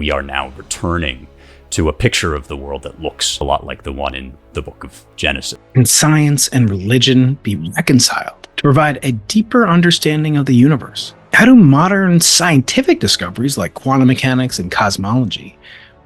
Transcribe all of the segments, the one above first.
we are now returning to a picture of the world that looks a lot like the one in the book of Genesis. Can science and religion be reconciled to provide a deeper understanding of the universe? How do modern scientific discoveries like quantum mechanics and cosmology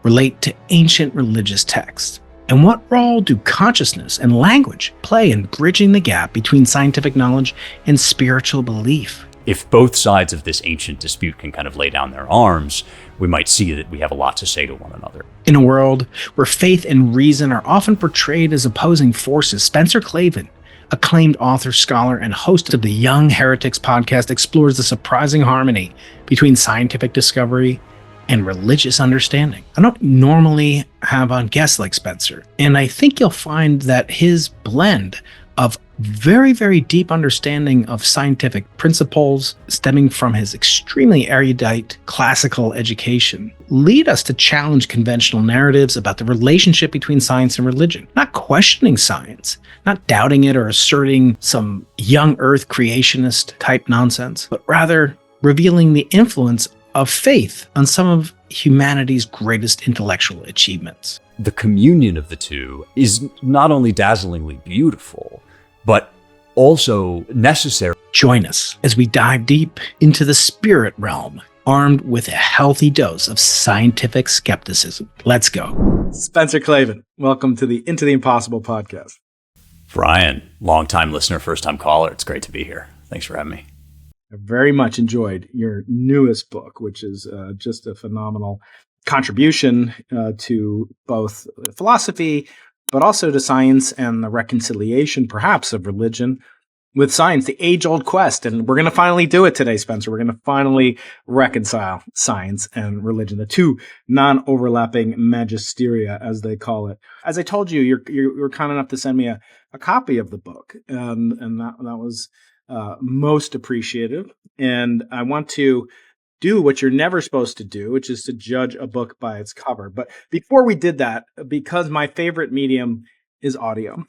relate to ancient religious texts? And what role do consciousness and language play in bridging the gap between scientific knowledge and spiritual belief? If both sides of this ancient dispute can kind of lay down their arms, we might see that we have a lot to say to one another. In a world where faith and reason are often portrayed as opposing forces, Spencer Klavan, acclaimed author, scholar, and host of the Young Heretics podcast, explores the surprising harmony between scientific discovery and religious understanding. I don't normally have on guests like Spencer, and I think you'll find that his blend of very, very deep understanding of scientific principles stemming from his extremely erudite classical education lead us to challenge conventional narratives about the relationship between science and religion, not questioning science, not doubting it or asserting some young earth creationist type nonsense, but rather revealing the influence of faith on some of humanity's greatest intellectual achievements. The communion of the two is not only dazzlingly beautiful, but also necessary. Join us as we dive deep into the spirit realm, armed with a healthy dose of scientific skepticism. Let's go. Spencer Klavan, welcome to the Into the Impossible podcast. Brian, longtime listener, first-time caller. It's great to be here. Thanks for having me. I very much enjoyed your newest book, which is just a phenomenal contribution to both philosophy, but also to science and the reconciliation, perhaps, of religion with science, the age-old quest. And we're going to finally do it today, Spencer. We're going to finally reconcile science and religion, the two non-overlapping magisteria, as they call it. As I told you, you're kind enough to send me a copy of the book, and that was most appreciative. And I want to do what you're never supposed to do, which is to judge a book by its cover. But before we did that, because my favorite medium is audio,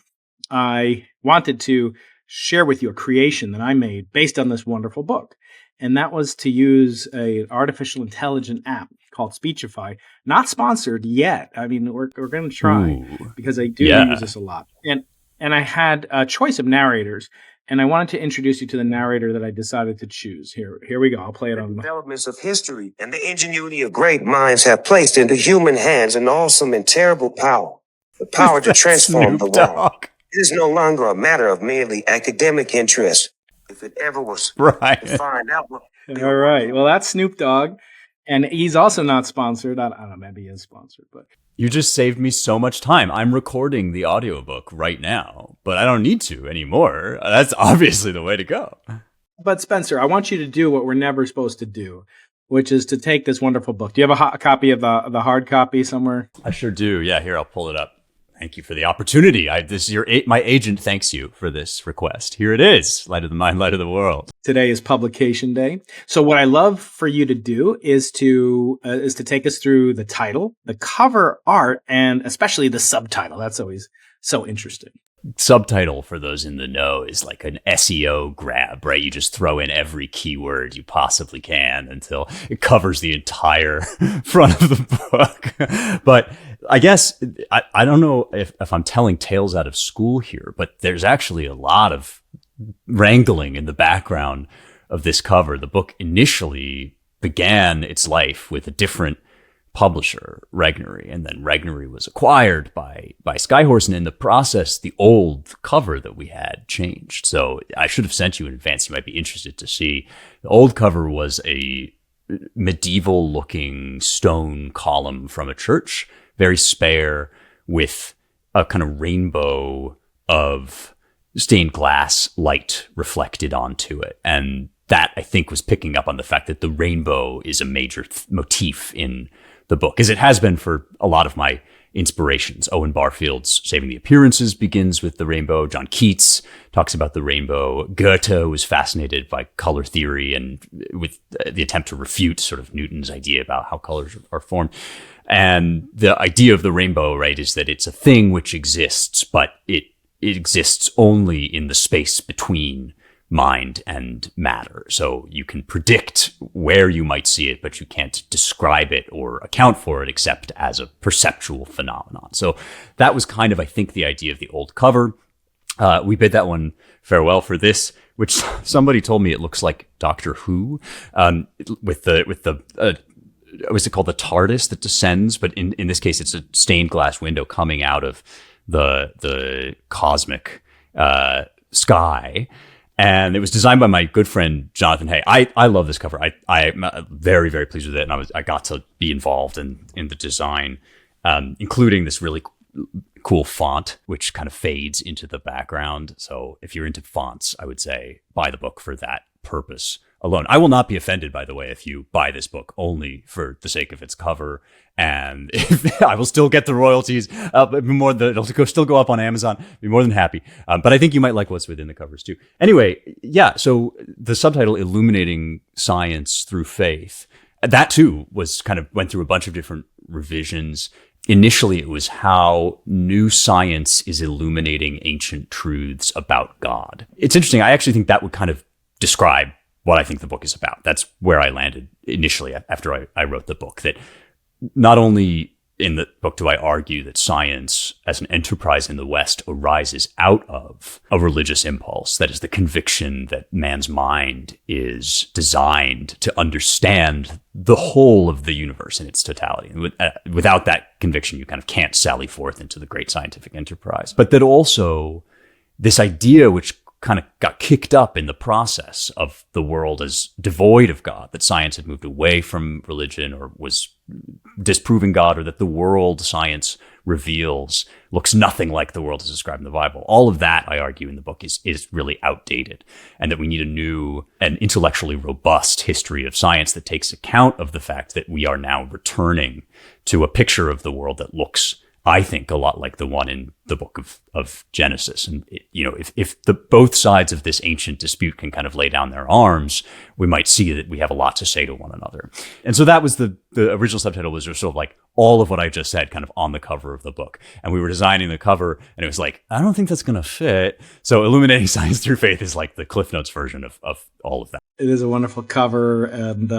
I wanted to share with you a creation that I made based on this wonderful book. And that was to use an artificial intelligence app called Speechify. Not sponsored yet. I mean, we're going to try because I do use this a lot. And I had a choice of narrators. And I wanted to introduce you to the narrator that I decided to choose. Here we go. I'll play it on. The developments of history and the ingenuity of great minds have placed into human hands an awesome and terrible power. The power to transform the world. It is no longer a matter of merely academic interest. If it ever was to find out what... All right. Well, that's Snoop Dogg. And he's also not sponsored. I don't know. Maybe he is sponsored, but... You just saved me so much time. I'm recording the audiobook right now, but I don't need to anymore. That's obviously the way to go. But Spencer, I want you to do what we're never supposed to do, which is to take this wonderful book. Do you have a copy of the hard copy somewhere? I sure do. Yeah, here, I'll pull it up. Thank you for the opportunity. My agent thanks you for this request. Here it is. Light of the mind, light of the world. Today is publication day. So what I love for you to do is to take us through the title, the cover art, and especially the subtitle. That's always so interesting. Subtitle, for those in the know, is like an SEO grab, right? You just throw in every keyword you possibly can until it covers the entire front of the book. But I guess, I don't know if I'm telling tales out of school here, but there's actually a lot of wrangling in the background of this cover. The book initially began its life with a different publisher, Regnery, and then Regnery was acquired by Skyhorse, and in the process, the old cover that we had changed. So I should have sent you in advance. You might be interested to see. The old cover was a medieval-looking stone column from a church, very spare, with a kind of rainbow of stained glass light reflected onto it. And that, I think, was picking up on the fact that the rainbow is a major motif in the book, as it has been for a lot of my inspirations. Owen Barfield's Saving the Appearances begins with the rainbow. John Keats talks about the rainbow. Goethe was fascinated by color theory and with the attempt to refute sort of Newton's idea about how colors are formed. And the idea of the rainbow, right, is that it's a thing which exists, but it exists only in the space between mind and matter. So you can predict where you might see it, but you can't describe it or account for it except as a perceptual phenomenon. So that was kind of, I think, the idea of the old cover. We bid that one farewell for this, which somebody told me it looks like Doctor Who, with the what's it called, the TARDIS that descends, but in this case it's a stained glass window coming out of the cosmic sky. And it was designed by my good friend Jonathan Hay. I love this cover. I'm very, very pleased with it, and I got to be involved in the design, including this really cool font, which kind of fades into the background. So if you're into fonts, I would say buy the book for that purpose alone. I will not be offended, by the way, if you buy this book only for the sake of its cover, and I will still get the royalties. It'll still go up on Amazon. Be more than happy. But I think you might like what's within the covers too. Anyway, yeah. So the subtitle, "Illuminating Science Through Faith," that too was kind of went through a bunch of different revisions. Initially, it was how new science is illuminating ancient truths about God. It's interesting. I actually think that would kind of describe what I think the book is about. That's where I landed initially after I wrote the book, that not only in the book do I argue that science as an enterprise in the West arises out of a religious impulse, that is the conviction that man's mind is designed to understand the whole of the universe in its totality. And without that conviction, you kind of can't sally forth into the great scientific enterprise. But that also this idea, which kind of got kicked up in the process of the world as devoid of God, that science had moved away from religion or was disproving God, or that the world science reveals looks nothing like the world as described in the Bible. All of that, I argue in the book, is really outdated, and that we need a new and intellectually robust history of science that takes account of the fact that we are now returning to a picture of the world that looks, I think, a lot like the one in the book of Genesis. And, if both sides of this ancient dispute can kind of lay down their arms, we might see that we have a lot to say to one another. And so that was the original subtitle, was sort of like all of what I just said kind of on the cover of the book. And we were designing the cover, and it was like, I don't think that's going to fit. So Illuminating Science Through Faith is like the Cliff Notes version of all of that. It is a wonderful cover, and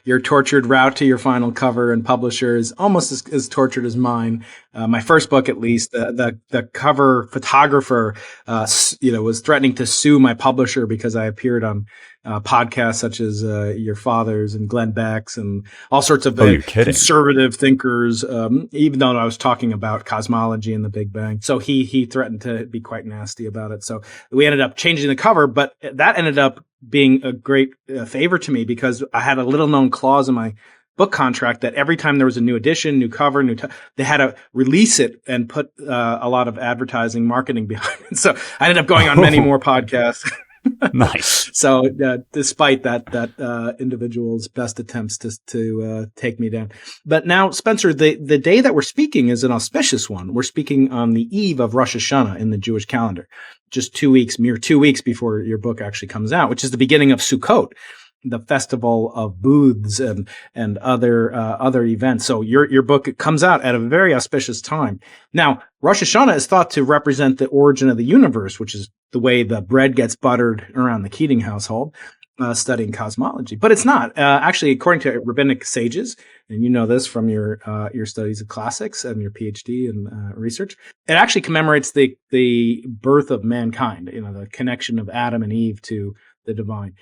your tortured route to your final cover and publisher is almost as tortured as mine. My first book, at least, the cover photographer, was threatening to sue my publisher because I appeared on podcasts such as your father's and Glenn Beck's and all sorts of conservative thinkers, even though I was talking about cosmology and the Big Bang. So he threatened to be quite nasty about it. So we ended up changing the cover, but that ended up being a great favor to me, because I had a little known clause in my book contract that every time there was a new edition, new cover, they had to release it and put a lot of advertising, marketing behind it. So I ended up going on many more podcasts. Nice. So despite that individual's best attempts to take me down. But now, Spencer, the day that we're speaking is an auspicious one. We're speaking on the eve of Rosh Hashanah in the Jewish calendar, just mere 2 weeks before your book actually comes out, which is the beginning of Sukkot, the festival of booths and other events. So your book comes out at a very auspicious time. Now, Rosh Hashanah is thought to represent the origin of the universe, which is the way the bread gets buttered around the Keating household, studying cosmology. But it's not. Actually, according to rabbinic sages, and you know this from your studies of classics and your PhD and research, it actually commemorates the birth of mankind, the connection of Adam and Eve to the divine.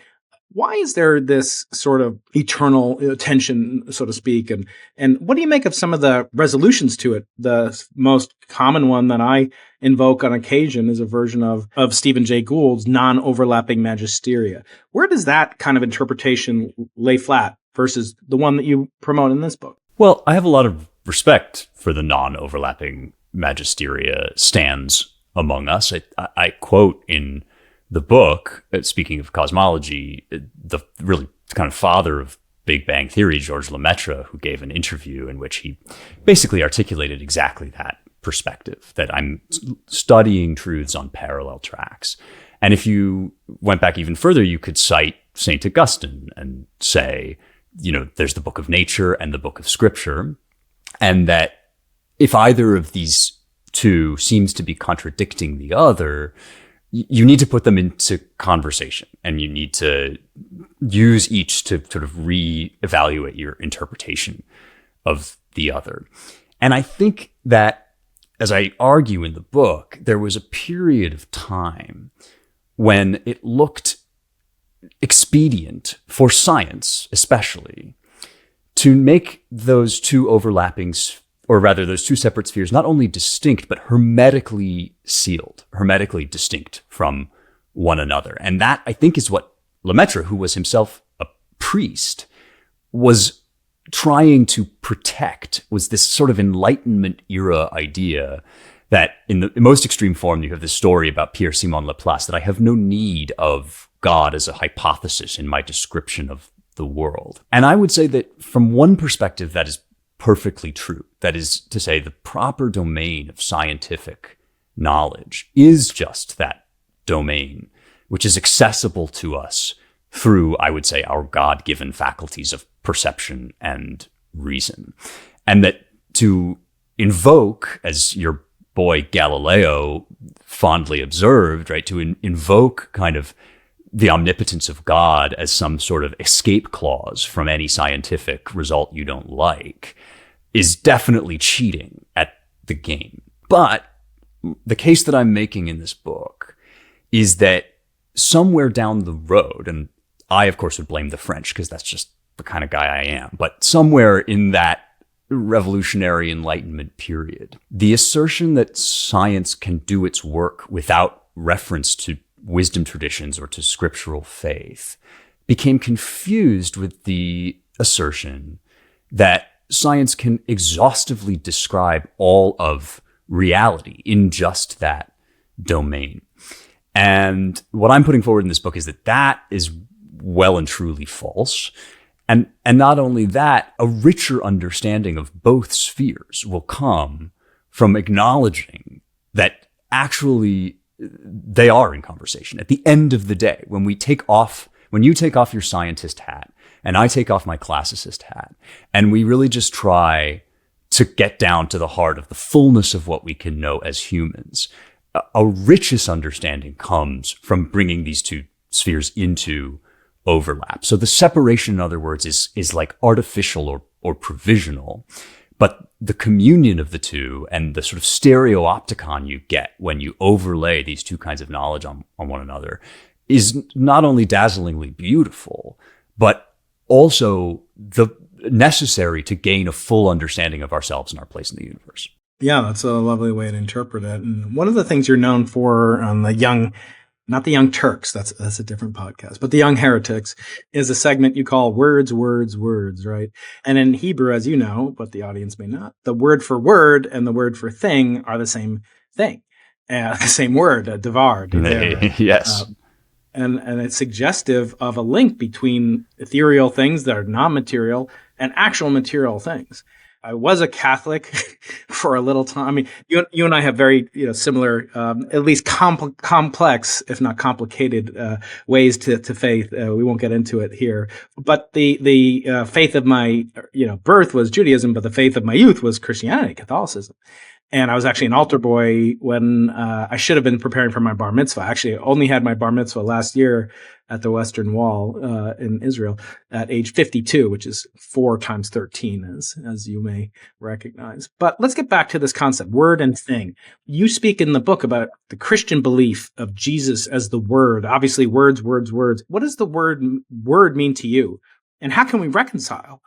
Why is there this sort of eternal tension, so to speak? And what do you make of some of the resolutions to it? The most common one that I invoke on occasion is a version of Stephen Jay Gould's non-overlapping magisteria. Where does that kind of interpretation lay flat versus the one that you promote in this book? Well, I have a lot of respect for the non-overlapping magisteria stands among us. I quote in the book, speaking of cosmology, the really kind of father of Big Bang Theory, Georges Lemaitre, who gave an interview in which he basically articulated exactly that perspective, that I'm studying truths on parallel tracks. And if you went back even further, you could cite St. Augustine and say, there's the book of nature and the book of scripture, and that if either of these two seems to be contradicting the other, you need to put them into conversation, and you need to use each to sort of reevaluate your interpretation of the other. And I think that, as I argue in the book, there was a period of time when it looked expedient for science, especially, to make those two overlapping, or rather those two separate spheres, not only distinct, but hermetically sealed, hermetically distinct from one another. And that, I think, is what Lemaitre, who was himself a priest, was trying to protect, was this sort of Enlightenment era idea that in the most extreme form, you have this story about Pierre-Simon Laplace, that I have no need of God as a hypothesis in my description of the world. And I would say that from one perspective, that is perfectly true. That is to say, the proper domain of scientific knowledge is just that domain, which is accessible to us through, I would say, our God-given faculties of perception and reason. And that to invoke, as your boy Galileo fondly observed, right, to invoke kind of the omnipotence of God as some sort of escape clause from any scientific result you don't like is definitely cheating at the game. But the case that I'm making in this book is that somewhere down the road, and I, of course, would blame the French because that's just the kind of guy I am, but somewhere in that revolutionary Enlightenment period, the assertion that science can do its work without reference to wisdom traditions or to scriptural faith became confused with the assertion that science can exhaustively describe all of reality in just that domain. And what I'm putting forward in this book is that that is well and truly false. And not only that, a richer understanding of both spheres will come from acknowledging that actually they are in conversation. At the end of the day, when you take off your scientist hat and I take off my classicist hat, and we really just try to get down to the heart of the fullness of what we can know as humans, a richest understanding comes from bringing these two spheres into overlap. So the separation, in other words, is like artificial or provisional, but the communion of the two and the sort of stereoopticon you get when you overlay these two kinds of knowledge on one another is not only dazzlingly beautiful, but also the necessary to gain a full understanding of ourselves and our place in the universe. Yeah, that's a lovely way to interpret it. And one of the things you're known for on not the Young Turks, that's a different podcast, but the Young Heretics is a segment you call words, words, words, right? And in Hebrew, as you know, but the audience may not, the word for word and the word for thing are the same thing, the same word, devar. Yes. And it's suggestive of a link between ethereal things that are non-material and actual material things. I was a Catholic for a little time. I mean, you and I have very similar, at least complex, if not complicated, ways to faith. We won't get into it here. But the faith of my birth was Judaism, but the faith of my youth was Christianity, Catholicism. And I was actually an altar boy when I should have been preparing for my bar mitzvah. I actually only had my bar mitzvah last year at the Western Wall in Israel at age 52, which is 4 times 13, as you may recognize. But let's get back to this concept, word and thing. You speak in the book about the Christian belief of Jesus as the word. Obviously, words, words, words. What does the word mean to you? And how can we reconcile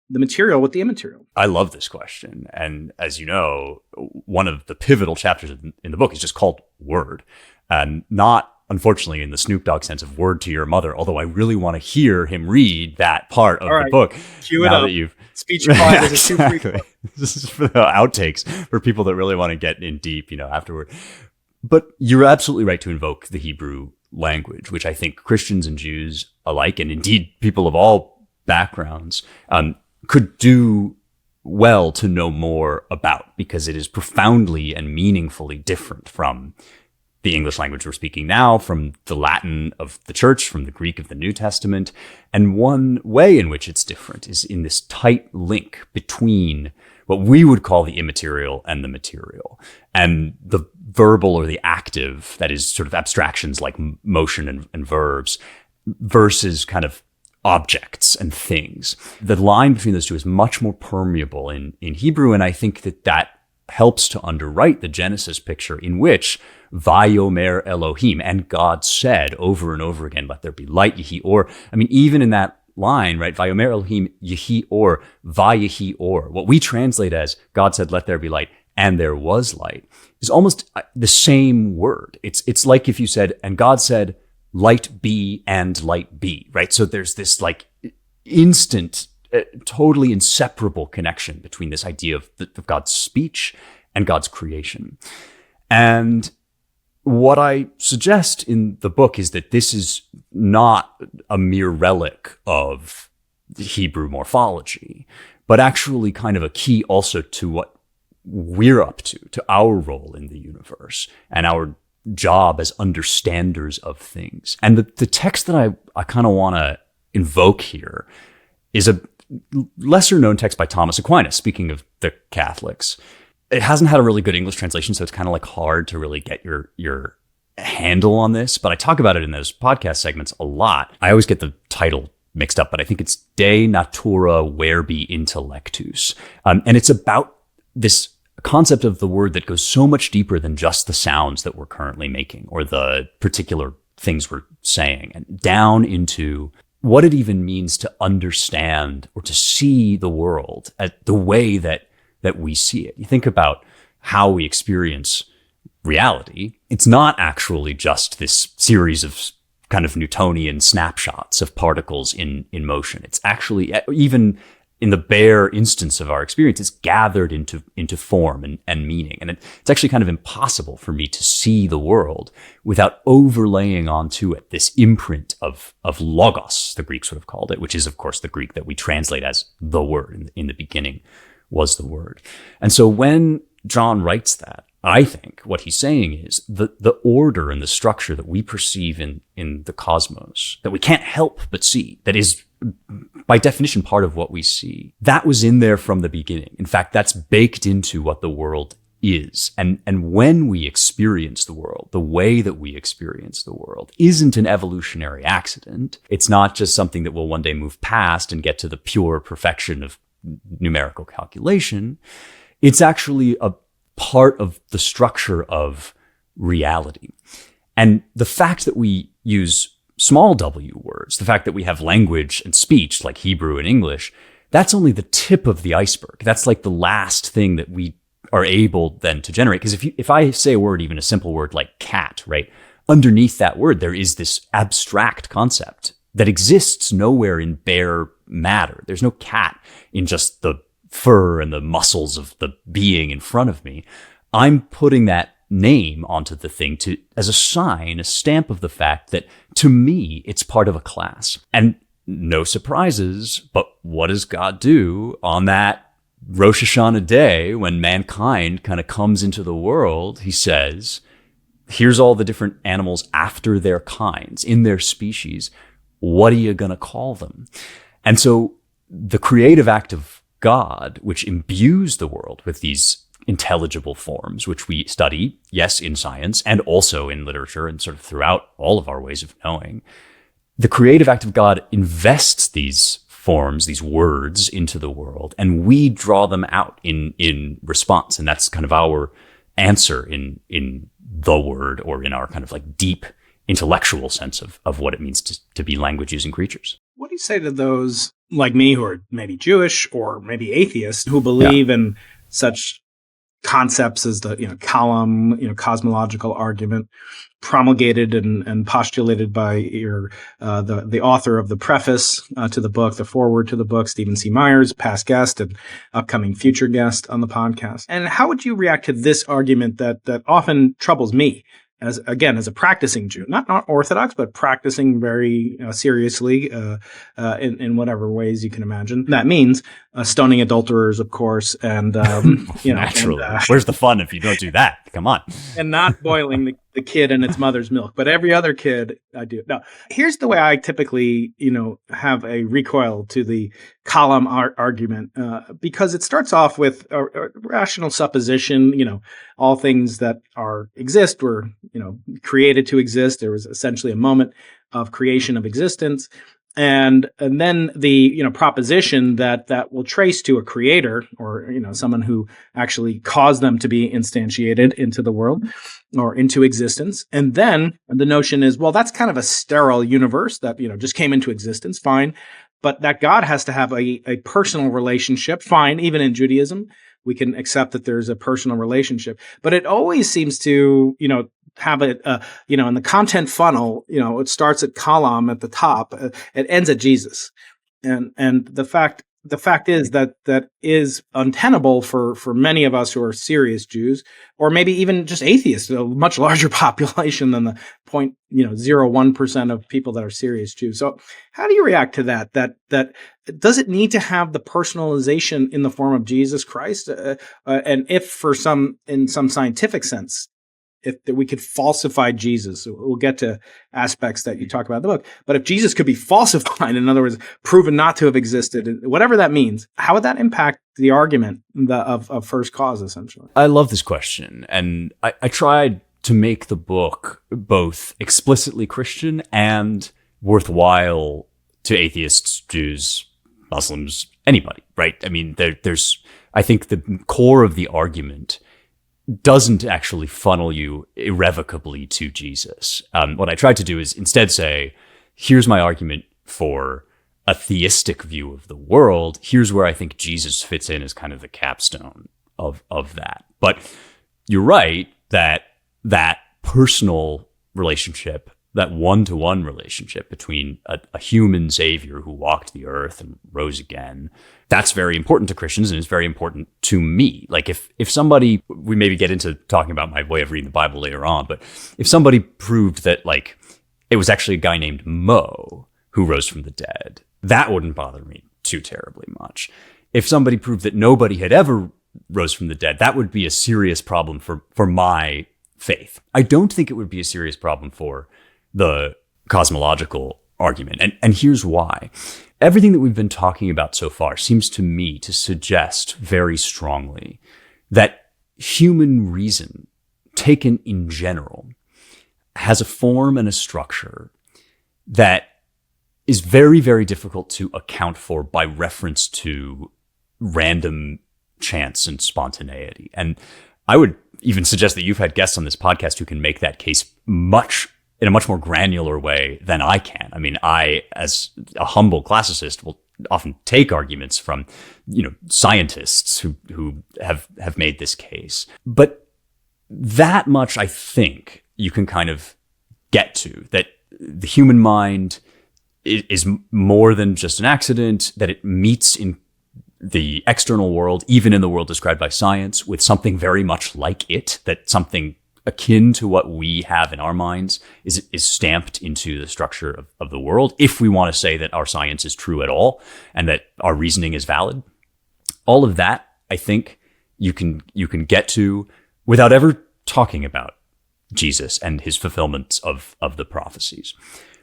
the material with the immaterial? I love this question. And as you know, one of the pivotal chapters in the book is just called Word. And not, unfortunately, in the Snoop Dogg sense of word to your mother, although I really want to hear him read that part of the book. Cue it up. Speech quiet is too frequent. This is for the outtakes, for people that really want to get in deep, afterward. But you're absolutely right to invoke the Hebrew language, which I think Christians and Jews alike, and indeed people of all backgrounds, could do well to know more about, because it is profoundly and meaningfully different from the English language we're speaking now, from the Latin of the Church, from the Greek of the New Testament. And one way in which it's different is in this tight link between what we would call the immaterial and the material, and the verbal or the active, that is sort of abstractions like motion and verbs, versus kind of objects and things. The line between those two is much more permeable in Hebrew, and I think that helps to underwrite the Genesis picture, in which Vayomer Elohim, and God said over and over again, let there be light, Yehi Or. I mean, even in that line, right, Vayomer Elohim, Yehi Or, Vayehi Or, what we translate as God said, let there be light, and there was light, is almost the same word. It's like if you said, and God said, light be and light be, right? So there's this like instant, totally inseparable connection between this idea of God's speech and God's creation. And what I suggest in the book is that this is not a mere relic of Hebrew morphology, but actually kind of a key also to what we're up to our role in the universe and our job as understanders of things. And the text that I kind of want to invoke here is a lesser known text by Thomas Aquinas, speaking of the Catholics. It hasn't had a really good English translation, so it's kind of like hard to really get your handle on this, but I talk about it in those podcast segments a lot. I always get the title mixed up, but I think it's De Natura Verbi Intellectus. And it's about this concept of the word that goes so much deeper than just the sounds that we're currently making or the particular things we're saying, and down into what it even means to understand or to see the world at the way that we see it. You think about how we experience reality. It's not actually just this series of kind of Newtonian snapshots of particles in motion. It's actually, even in the bare instance of our experience, it's gathered into form and meaning. And it's actually kind of impossible for me to see the world without overlaying onto it this imprint of logos, the Greeks would have called it, which is, of course, the Greek that we translate as the word. In the beginning was the word. And so when John writes that, I think what he's saying is the order and the structure that we perceive in the cosmos, that we can't help but see, that is by definition part of what we see, that was in there from the beginning. In fact, that's baked into what the world is. And when we experience the world, the way that we experience the world isn't an evolutionary accident. It's not just something that will one day move past and get to the pure perfection of numerical calculation. It's actually a part of the structure of reality. And the fact that we use small w words, the fact that we have language and speech like Hebrew and English, that's only the tip of the iceberg. That's like the last thing that we are able then to generate. Because if I say a word, even a simple word like cat, right? Underneath that word, there is this abstract concept that exists nowhere in bare matter. There's no cat in just the fur and the muscles of the being in front of me. I'm putting that name onto the thing as a sign, a stamp of the fact that to me, it's part of a class. And no surprises, but what does God do on that Rosh Hashanah day when mankind kind of comes into the world? He says, here's all the different animals after their kinds, in their species. What are you going to call them? And so the creative act of God, which imbues the world with these intelligible forms, which we study, yes, in science and also in literature and sort of throughout all of our ways of knowing, the creative act of God invests these forms, these words into the world, and we draw them out in response. And that's kind of our answer in the word, or in our kind of like deep intellectual sense of what it means to be language-using creatures. What do you say to those like me who are maybe Jewish or maybe atheists who believe in such concepts as the Kalam, cosmological argument promulgated and postulated by the author of the preface to the book, the foreword to the book, Stephen C. Myers, past guest and upcoming future guest on the podcast? And how would you react to this argument that often troubles me as a practicing Jew, not Orthodox, but practicing very seriously in whatever ways you can imagine? That means stoning adulterers, of course, and naturally. Where's the fun if you don't do that? Come on. And not boiling the kid in its mother's milk, but every other kid I do. Now, here's the way I typically, have a recoil to the column argument, because it starts off with a rational supposition. All things that exist were, created to exist. There was essentially a moment of creation of existence. And then the proposition that will trace to a creator, or someone who actually caused them to be instantiated into the world or into existence. And then the notion is, well, that's kind of a sterile universe that just came into existence. Fine. But that God has to have a personal relationship. Fine. Even in Judaism, we can accept that there's a personal relationship. But it always seems to have it, in the content funnel, it starts at column at the top, it ends at Jesus. And the fact is that is untenable for many of us who are serious Jews, or maybe even just atheists, a much larger population than the 0.01% of people that are serious Jews. So how do you react to that? That does it need to have the personalization in the form of Jesus Christ? And if in some scientific sense, if we could falsify Jesus, we'll get to aspects that you talk about in the book. But if Jesus could be falsified, in other words, proven not to have existed, whatever that means, how would that impact the argument of first cause, essentially? I love this question. And I tried to make the book both explicitly Christian and worthwhile to atheists, Jews, Muslims, anybody, right? I mean, I think the core of the argument doesn't actually funnel you irrevocably to Jesus. What I tried to do is instead say, here's my argument for a theistic view of the world. Here's where I think Jesus fits in as kind of the capstone of that. But you're right that personal relationship, that one-to-one relationship between a human savior who walked the earth and rose again, that's very important to Christians, and it's very important to me. Like if somebody, we maybe get into talking about my way of reading the Bible later on, but if somebody proved that like it was actually a guy named Mo who rose from the dead, that wouldn't bother me too terribly much. If somebody proved that nobody had ever rose from the dead, that would be a serious problem for my faith. I don't think it would be a serious problem for the cosmological argument. And here's why. Everything that we've been talking about so far seems to me to suggest very strongly that human reason, taken in general, has a form and a structure that is very, very difficult to account for by reference to random chance and spontaneity. And I would even suggest that you've had guests on this podcast who can make that case in a much more granular way than I can. I mean, I, as a humble classicist, will often take arguments from, scientists who have made this case. But that much, I think, you can kind of get to, that the human mind is more than just an accident, that it meets in the external world, even in the world described by science, with something very much like it, that something akin to what we have in our minds is stamped into the structure of the world, if we want to say that our science is true at all and that our reasoning is valid. All of that, I think, you can get to without ever talking about Jesus and his fulfillment of the prophecies.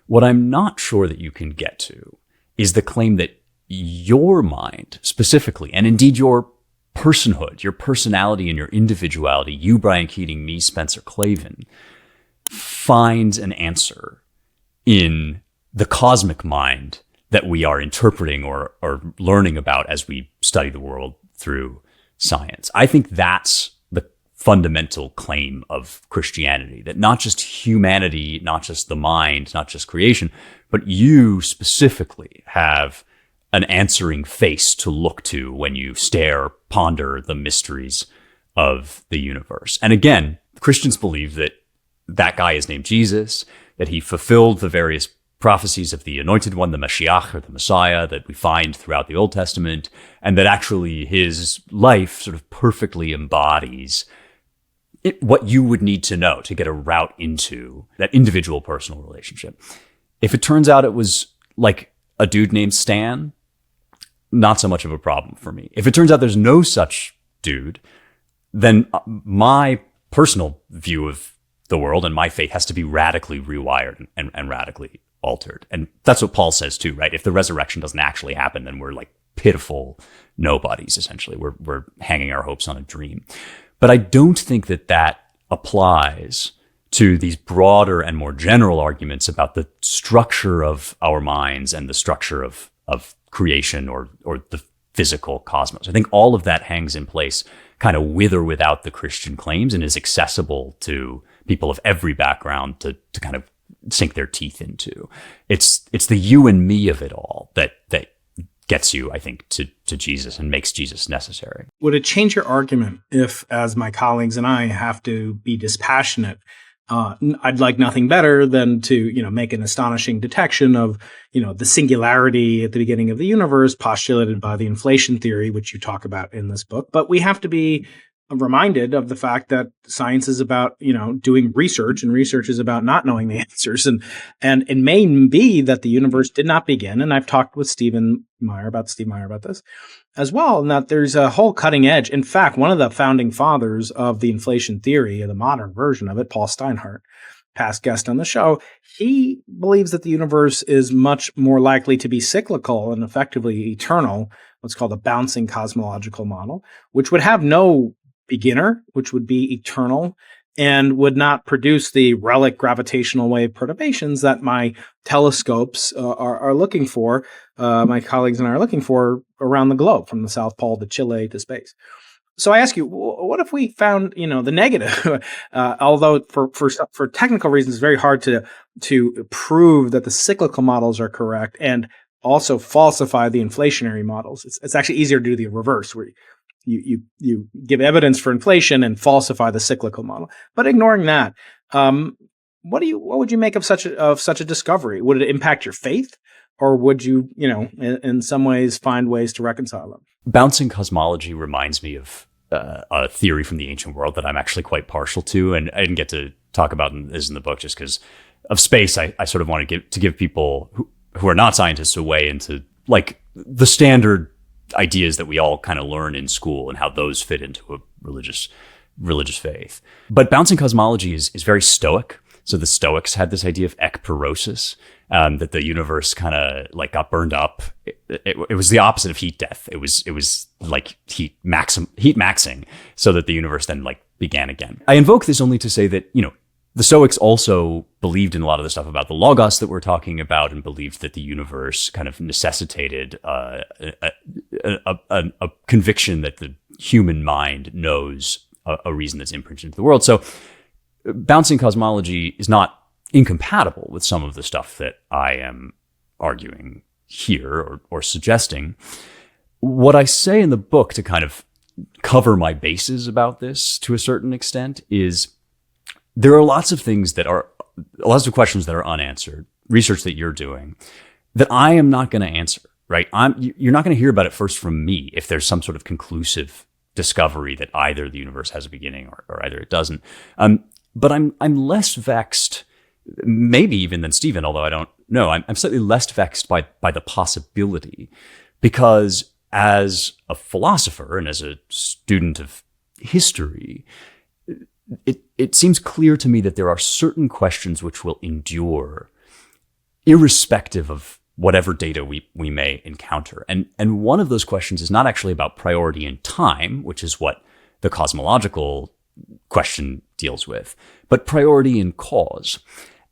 What I'm not sure that you can get to is the claim that your mind specifically, and indeed your personhood, your personality and your individuality, you, Brian Keating, me, Spencer Klavan, finds an answer in the cosmic mind that we are interpreting or learning about as we study the world through science. I think that's the fundamental claim of Christianity, that not just humanity, not just the mind, not just creation, but you specifically have an answering face to look to when you ponder the mysteries of the universe. And again, Christians believe that that guy is named Jesus, that he fulfilled the various prophecies of the Anointed One, the Mashiach, or the Messiah, that we find throughout the Old Testament, and that actually his life sort of perfectly embodies what you would need to know to get a route into that individual personal relationship. If it turns out it was like a dude named Stan, not so much of a problem for me. If it turns out there's no such dude, then my personal view of the world and my faith has to be radically rewired and radically altered. And that's what Paul says too, right? If the resurrection doesn't actually happen, then we're like pitiful nobodies, essentially. We're hanging our hopes on a dream. But I don't think that applies to these broader and more general arguments about the structure of our minds and the structure of creation or the physical cosmos. I think all of that hangs in place kind of with or without the Christian claims and is accessible to people of every background to kind of sink their teeth into. It's the you and me of it all that gets you, I think, to Jesus and makes Jesus necessary. Would it change your argument if, as my colleagues and I have to be dispassionate, I'd like nothing better than to, make an astonishing detection of, the singularity at the beginning of the universe postulated by the inflation theory, which you talk about in this book. But we have to be reminded of the fact that science is about, doing research, and research is about not knowing the answers. And it may be that the universe did not begin. And I've talked with Steve Meyer about this as well, and that there's a whole cutting edge. In fact, one of the founding fathers of the inflation theory, the modern version of it, Paul Steinhardt, past guest on the show, he believes that the universe is much more likely to be cyclical and effectively eternal, what's called a bouncing cosmological model, which would have no beginner, which would be eternal and would not produce the relic gravitational wave perturbations that my telescopes are looking for, my colleagues and I are looking for around the globe, from the South Pole to Chile to space. So I ask you, what if we found, the negative? Although for technical reasons, it's very hard to prove that the cyclical models are correct and also falsify the inflationary models. It's actually easier to do the reverse, where you give evidence for inflation and falsify the cyclical model. But ignoring that, what would you make of such a discovery? Would it impact your faith, or would you, in some ways find ways to reconcile them? Bouncing cosmology reminds me of a theory from the ancient world that I'm actually quite partial to, and I didn't get to talk about this in the book just because of space. I sort of want to give people who are not scientists a way into like the standard ideas that we all kind of learn in school and how those fit into a religious faith. But bouncing cosmology is very Stoic. So the Stoics had this idea of ekpyrosis, that the universe kind of like got burned up. It was the opposite of heat death. It was like heat maxing, so that the universe then like began again. I invoke this only to say that, the Stoics also believed in a lot of the stuff about the logos that we're talking about, and believed that the universe kind of necessitated a conviction that the human mind knows a reason that's imprinted into the world. So bouncing cosmology is not incompatible with some of the stuff that I am arguing here or suggesting. What I say in the book to kind of cover my bases about this to a certain extent is there are lots of questions that are unanswered, research that you're doing, that I am not going to answer, right? You're not going to hear about it first from me if there's some sort of conclusive discovery that either the universe has a beginning or either it doesn't. But I'm less vexed, maybe even than Stephen, although I don't know. I'm slightly less vexed by the possibility, because as a philosopher and as a student of history, it seems clear to me that there are certain questions which will endure irrespective of whatever data we may encounter. And one of those questions is not actually about priority in time, which is what the cosmological question deals with, but priority in cause.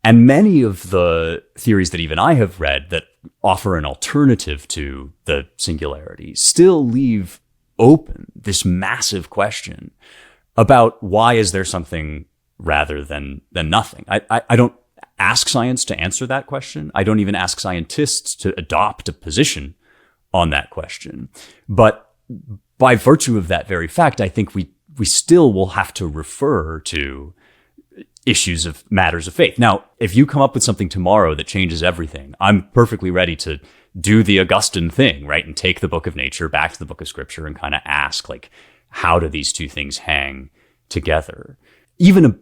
And many of the theories that even I have read that offer an alternative to the singularity still leave open this massive question about why is there something rather than nothing. I don't ask science to answer that question. I don't even ask scientists to adopt a position on that question. But by virtue of that very fact, I think we still will have to refer to issues of matters of faith. Now, if you come up with something tomorrow that changes everything, I'm perfectly ready to do the Augustine thing, right? And take the book of nature back to the book of scripture and kind of ask, like, how do these two things hang together? Even a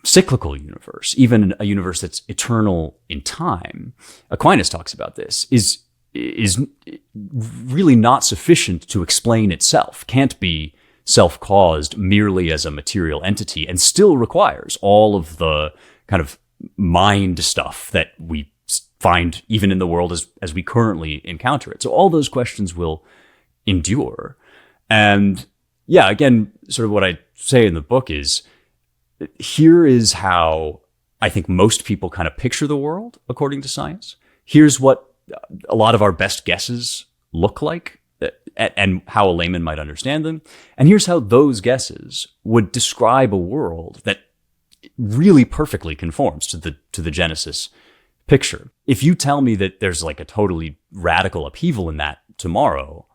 cyclical universe, even a universe that's eternal in time, Aquinas talks about this, is really not sufficient to explain itself, can't be self-caused merely as a material entity and still requires all of the kind of mind stuff that we find even in the world as we currently encounter it. So all those questions will endure. And yeah, again, sort of what I say in the book is, here is how I think most people kind of picture the world according to science. Here's what a lot of our best guesses look like and how a layman might understand them. And here's how those guesses would describe a world that really perfectly conforms to the Genesis picture. If you tell me that there's like a totally radical upheaval in that tomorrow,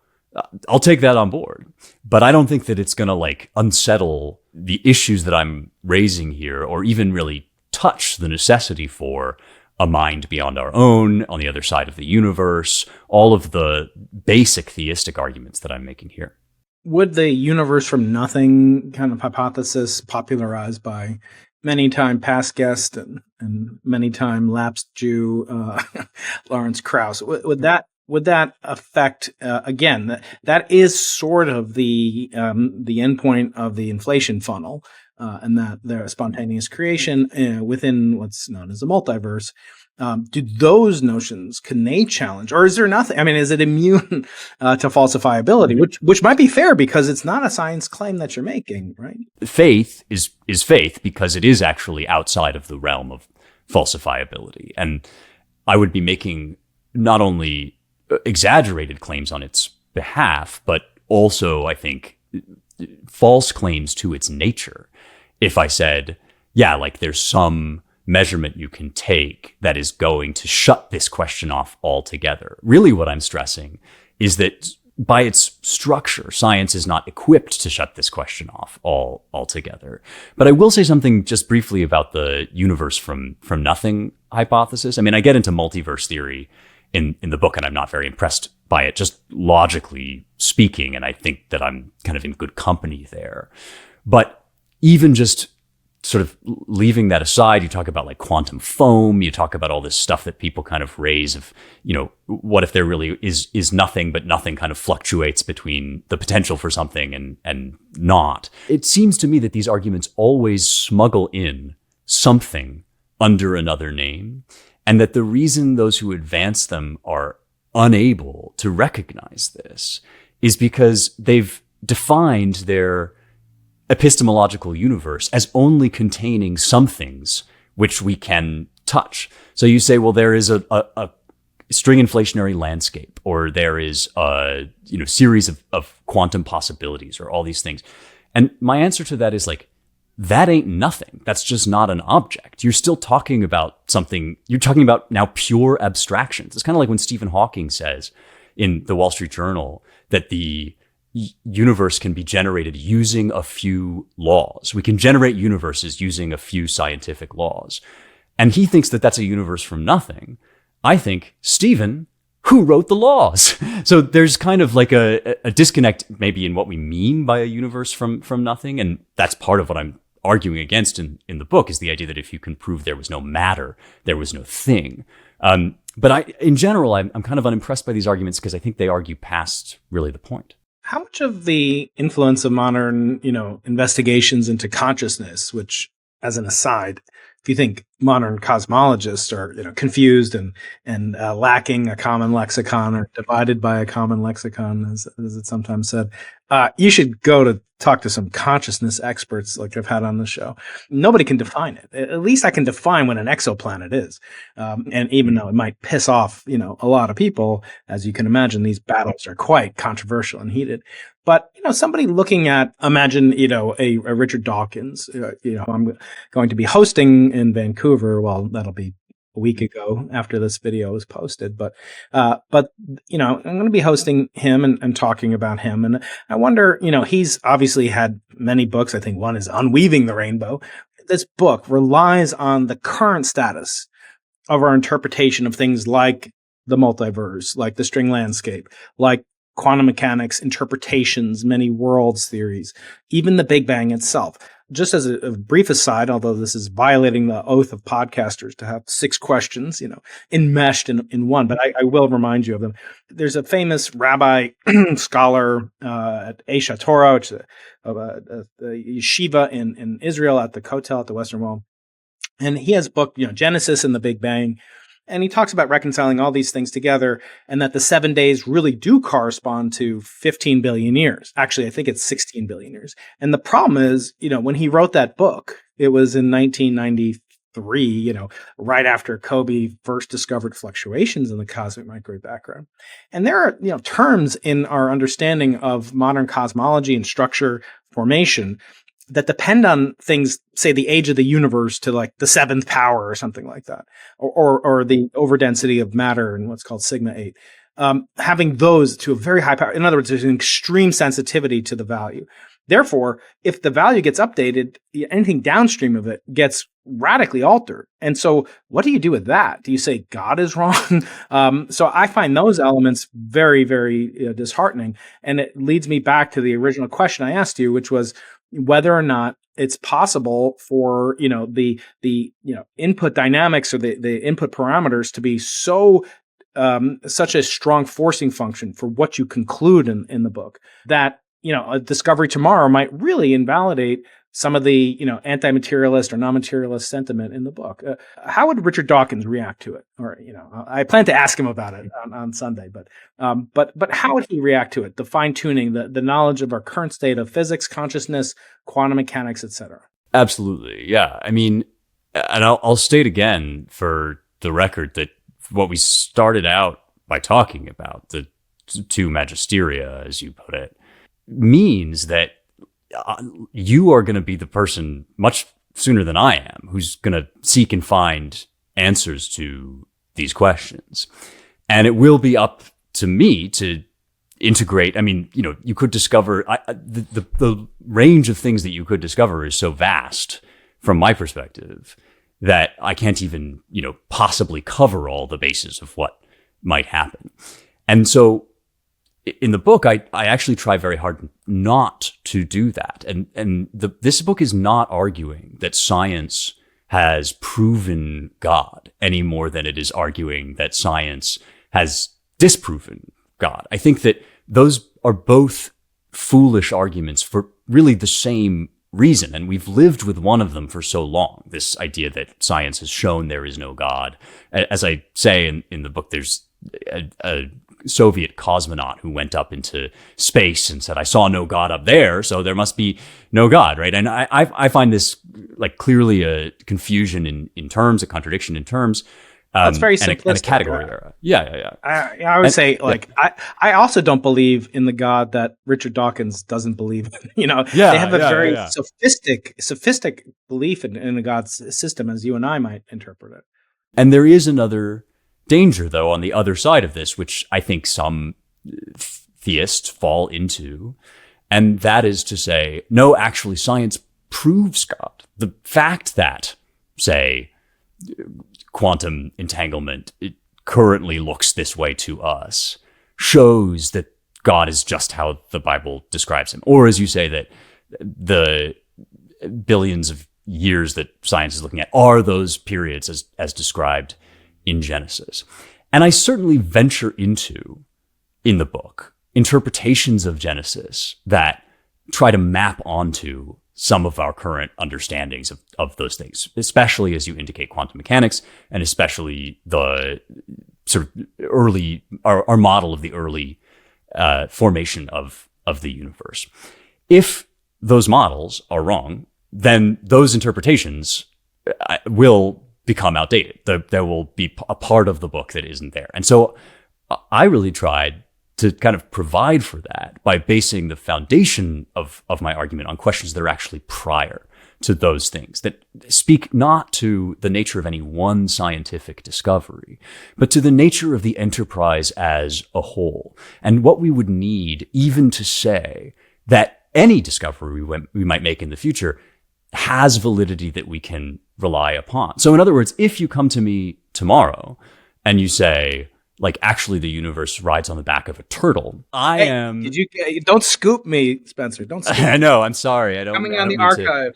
I'll take that on board. But I don't think that it's going to like unsettle the issues that I'm raising here, or even really touch the necessity for a mind beyond our own, on the other side of the universe, all of the basic theistic arguments that I'm making here. Would the universe from nothing kind of hypothesis, popularized by many-time past guest and many-time lapsed Jew Lawrence Krauss, would that affect again? That is sort of the endpoint of the inflation funnel, and that there spontaneous creation within what's known as a multiverse. Do those notions, can they challenge, or is there nothing? I mean, is it immune to falsifiability, which might be fair because it's not a science claim that you're making, right? Faith is faith because it is actually outside of the realm of falsifiability. And I would be making not only exaggerated claims on its behalf, but also, I think, false claims to its nature. If I said, yeah, like there's some measurement you can take that is going to shut this question off altogether. Really what I'm stressing is that by its structure, science is not equipped to shut this question off altogether. But I will say something just briefly about the universe from nothing hypothesis. I mean, I get into multiverse theory in the book, and I'm not very impressed by it, just logically speaking, and I think that I'm kind of in good company there. But even just sort of leaving that aside, you talk about like quantum foam, you talk about all this stuff that people kind of raise of, you know, what if there really is nothing, but nothing kind of fluctuates between the potential for something and not. It seems to me that these arguments always smuggle in something under another name, and that the reason those who advance them are unable to recognize this is because they've defined their epistemological universe as only containing some things which we can touch. So you say, well, there is a string inflationary landscape, or there is a series of quantum possibilities, or all these things. And my answer to that is like, that ain't nothing. That's just not an object. You're still talking about something. You're talking about now pure abstractions. It's kind of like when Stephen Hawking says in the Wall Street Journal that the universe can be generated using a few laws. We can generate universes using a few scientific laws. And he thinks that that's a universe from nothing. I think, Stephen, who wrote the laws? So there's kind of like a disconnect maybe in what we mean by a universe from nothing. And that's part of what I'm arguing against in the book, is the idea that if you can prove there was no matter, there was no thing. But in general, I'm kind of unimpressed by these arguments because I think they argue past really the point. How much of the influence of modern, investigations into consciousness, which, as an aside, if you think modern cosmologists are, confused and lacking a common lexicon, or divided by a common lexicon, as it's sometimes said, you should go to talk to some consciousness experts like I've had on the show. Nobody can define it. At least I can define what an exoplanet is. And even though it might piss off, a lot of people, as you can imagine, these battles are quite controversial and heated. But, somebody looking at, imagine, a Richard Dawkins, I'm going to be hosting in Vancouver. Well, that'll be a week ago after this video was posted. But I'm going to be hosting him and talking about him. And I wonder, he's obviously had many books. I think one is Unweaving the Rainbow. This book relies on the current status of our interpretation of things like the multiverse, like the string landscape, like quantum mechanics interpretations, many worlds theories, even the Big Bang itself. just as a brief aside, although this is violating the oath of podcasters to have 6 questions, enmeshed in one, but I will remind you of them. There's a famous rabbi scholar at Aish Torah, which is a yeshiva in Israel at the Kotel at the Western Wall. And he has a book, Genesis and the Big Bang. And he talks about reconciling all these things together, and that the 7 days really do correspond to 15 billion years. Actually, I think it's 16 billion years. And the problem is, when he wrote that book, it was in 1993, right after Kobe first discovered fluctuations in the cosmic microwave background. And there are, terms in our understanding of modern cosmology and structure formation that depend on things, say the age of the universe to like the 7th power or something like that, or the overdensity of matter and what's called sigma 8. Having those to a very high power. In other words, there's an extreme sensitivity to the value. Therefore, if the value gets updated, anything downstream of it gets radically altered. And so what do you do with that? Do you say God is wrong? So I find those elements very, very disheartening. And it leads me back to the original question I asked you, which was whether or not it's possible for, the input dynamics or the input parameters to be so such a strong forcing function for what you conclude in the book that, a discovery tomorrow might really invalidate some of the, anti-materialist or non-materialist sentiment in the book. How would Richard Dawkins react to it? Or, I plan to ask him about it on Sunday, but how would he react to it? The fine-tuning, the knowledge of our current state of physics, consciousness, quantum mechanics, etc. Absolutely. Yeah. I mean, and I'll state again for the record that what we started out by talking about, the 2 magisteria, as you put it, means that you are going to be the person much sooner than I am who's going to seek and find answers to these questions. And it will be up to me to integrate. I mean, you could discover the range of things that you could discover is so vast from my perspective that I can't even, possibly cover all the bases of what might happen. And so in the book, I actually try very hard not to do that. And this book is not arguing that science has proven God any more than it is arguing that science has disproven God. I think that those are both foolish arguments for really the same reason. And we've lived with one of them for so long, this idea that science has shown there is no God. As I say in the book, there's a Soviet cosmonaut who went up into space and said, I saw no God up there, so there must be no God, right? And I find this like clearly a confusion in terms, a contradiction in terms. That's very simplistic. And a category error. Yeah. I would say, I also don't believe in the God that Richard Dawkins doesn't believe in. They have a very sophistic belief in a God's system, as you and I might interpret it. And there is another danger, though, on the other side of this, which I think some theists fall into, and that is to say, no, actually, science proves God. The fact that, say, quantum entanglement currently looks this way to us shows that God is just how the Bible describes him. Or, as you say, that the billions of years that science is looking at are those periods as described in Genesis. And I certainly venture into, in the book, interpretations of Genesis that try to map onto some of our current understandings of those things, especially as you indicate quantum mechanics, and especially the sort of early, our model of the early formation of the universe. If those models are wrong, then those interpretations will become outdated. There will be a part of the book that isn't there. And so I really tried to kind of provide for that by basing the foundation of my argument on questions that are actually prior to those things, that speak not to the nature of any one scientific discovery, but to the nature of the enterprise as a whole, and what we would need even to say that any discovery we might make in the future has validity that we can rely upon. So in other words, if you come to me tomorrow and you say, like, actually the universe rides on the back of a turtle, Don't scoop me, Spencer. Don't scoop me. I know, I'm sorry. Coming on the archive.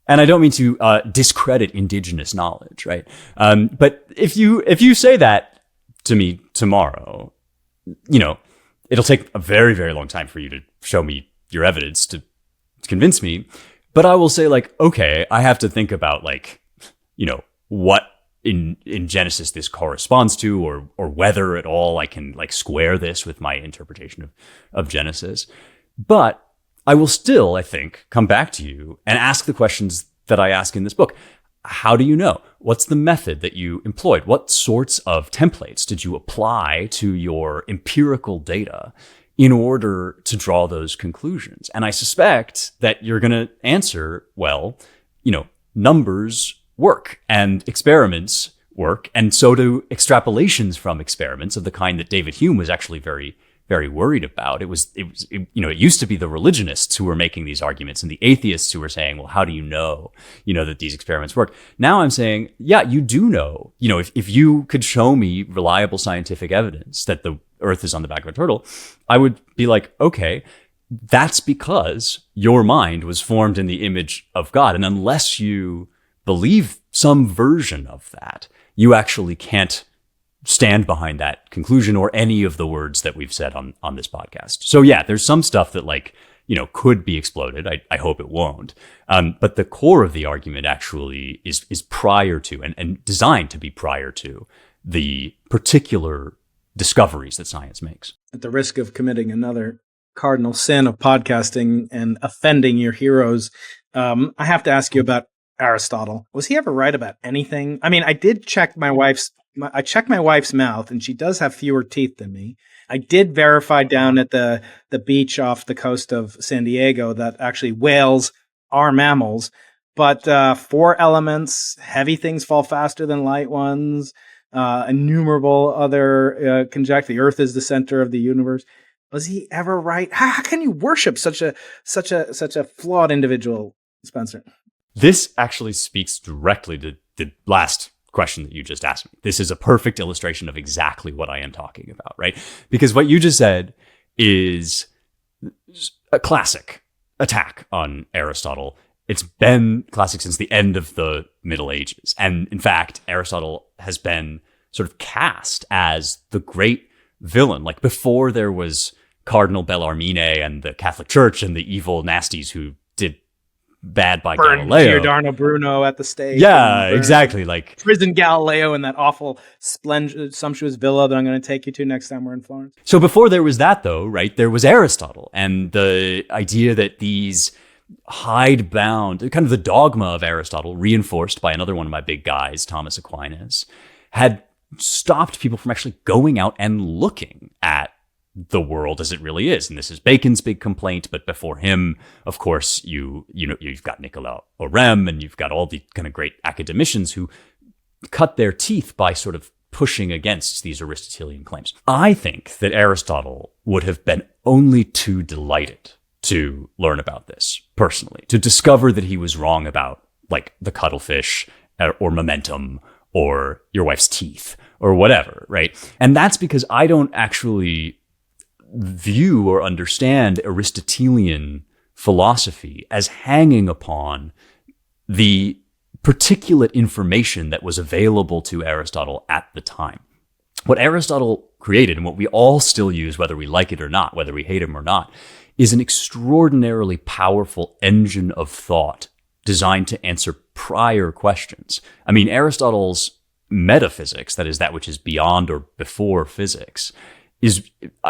And I don't mean to discredit indigenous knowledge, right? But if you say that to me tomorrow, it'll take a very, very long time for you to show me your evidence to convince me. But I will say, like, okay, I have to think about, like, what in Genesis this corresponds to, or whether at all I can, like, square this with my interpretation of Genesis. But I will still, I think, come back to you and ask the questions that I ask in this book. How do you know? What's the method that you employed? What sorts of templates did you apply to your empirical data in order to draw those conclusions? And I suspect that you're going to answer, well, numbers work and experiments work. And so do extrapolations from experiments of the kind that David Hume was actually very, very worried about. It used to be the religionists who were making these arguments and the atheists who were saying, well, how do you know, that these experiments work? Now I'm saying, yeah, you do know, if you could show me reliable scientific evidence that the Earth is on the back of a turtle, I would be like, okay, that's because your mind was formed in the image of God. And unless you believe some version of that, you actually can't stand behind that conclusion or any of the words that we've said on this podcast. So yeah, there's some stuff that, like, could be exploded. I hope it won't. But the core of the argument actually is prior to and designed to be prior to the particular discoveries that science makes. At the risk of committing another cardinal sin of podcasting and offending your heroes, I have to ask you about Aristotle. Was he ever right about anything? I mean, I did check my wife's mouth, and she does have fewer teeth than me. I did verify down at the beach off the coast of San Diego that actually whales are mammals, but 4 elements, heavy things fall faster than light ones, innumerable other conjecture. The Earth is the center of the universe. Was he ever right? How can you worship such a flawed individual, Spencer? This actually speaks directly to the last question that you just asked me. This is a perfect illustration of exactly what I am talking about, right? Because what you just said is a classic attack on Aristotle. It's been classic since the end of the Middle Ages. And in fact, Aristotle has been sort of cast as the great villain. Like, before there was Cardinal Bellarmine and the Catholic Church and the evil nasties who did bad by Galileo. Giordano Bruno at the stake. Yeah, exactly. Like, prison Galileo in that awful, sumptuous villa that I'm going to take you to next time we're in Florence. So before there was that, though, right, there was Aristotle and the idea that these hidebound, kind of the dogma of Aristotle, reinforced by another one of my big guys, Thomas Aquinas, had stopped people from actually going out and looking at the world as it really is. And this is Bacon's big complaint. But before him, of course, you've got Nicolas Orem, and you've got all the kind of great academicians who cut their teeth by sort of pushing against these Aristotelian claims. I think that Aristotle would have been only too delighted to learn about this personally, to discover that he was wrong about, like, the cuttlefish or momentum or your wife's teeth or whatever, right? And that's because I don't actually view or understand Aristotelian philosophy as hanging upon the particulate information that was available to Aristotle at the time. What Aristotle created, and what we all still use, whether we like it or not, whether we hate him or not, is an extraordinarily powerful engine of thought designed to answer prior questions. I mean, Aristotle's metaphysics, that is that which is beyond or before physics,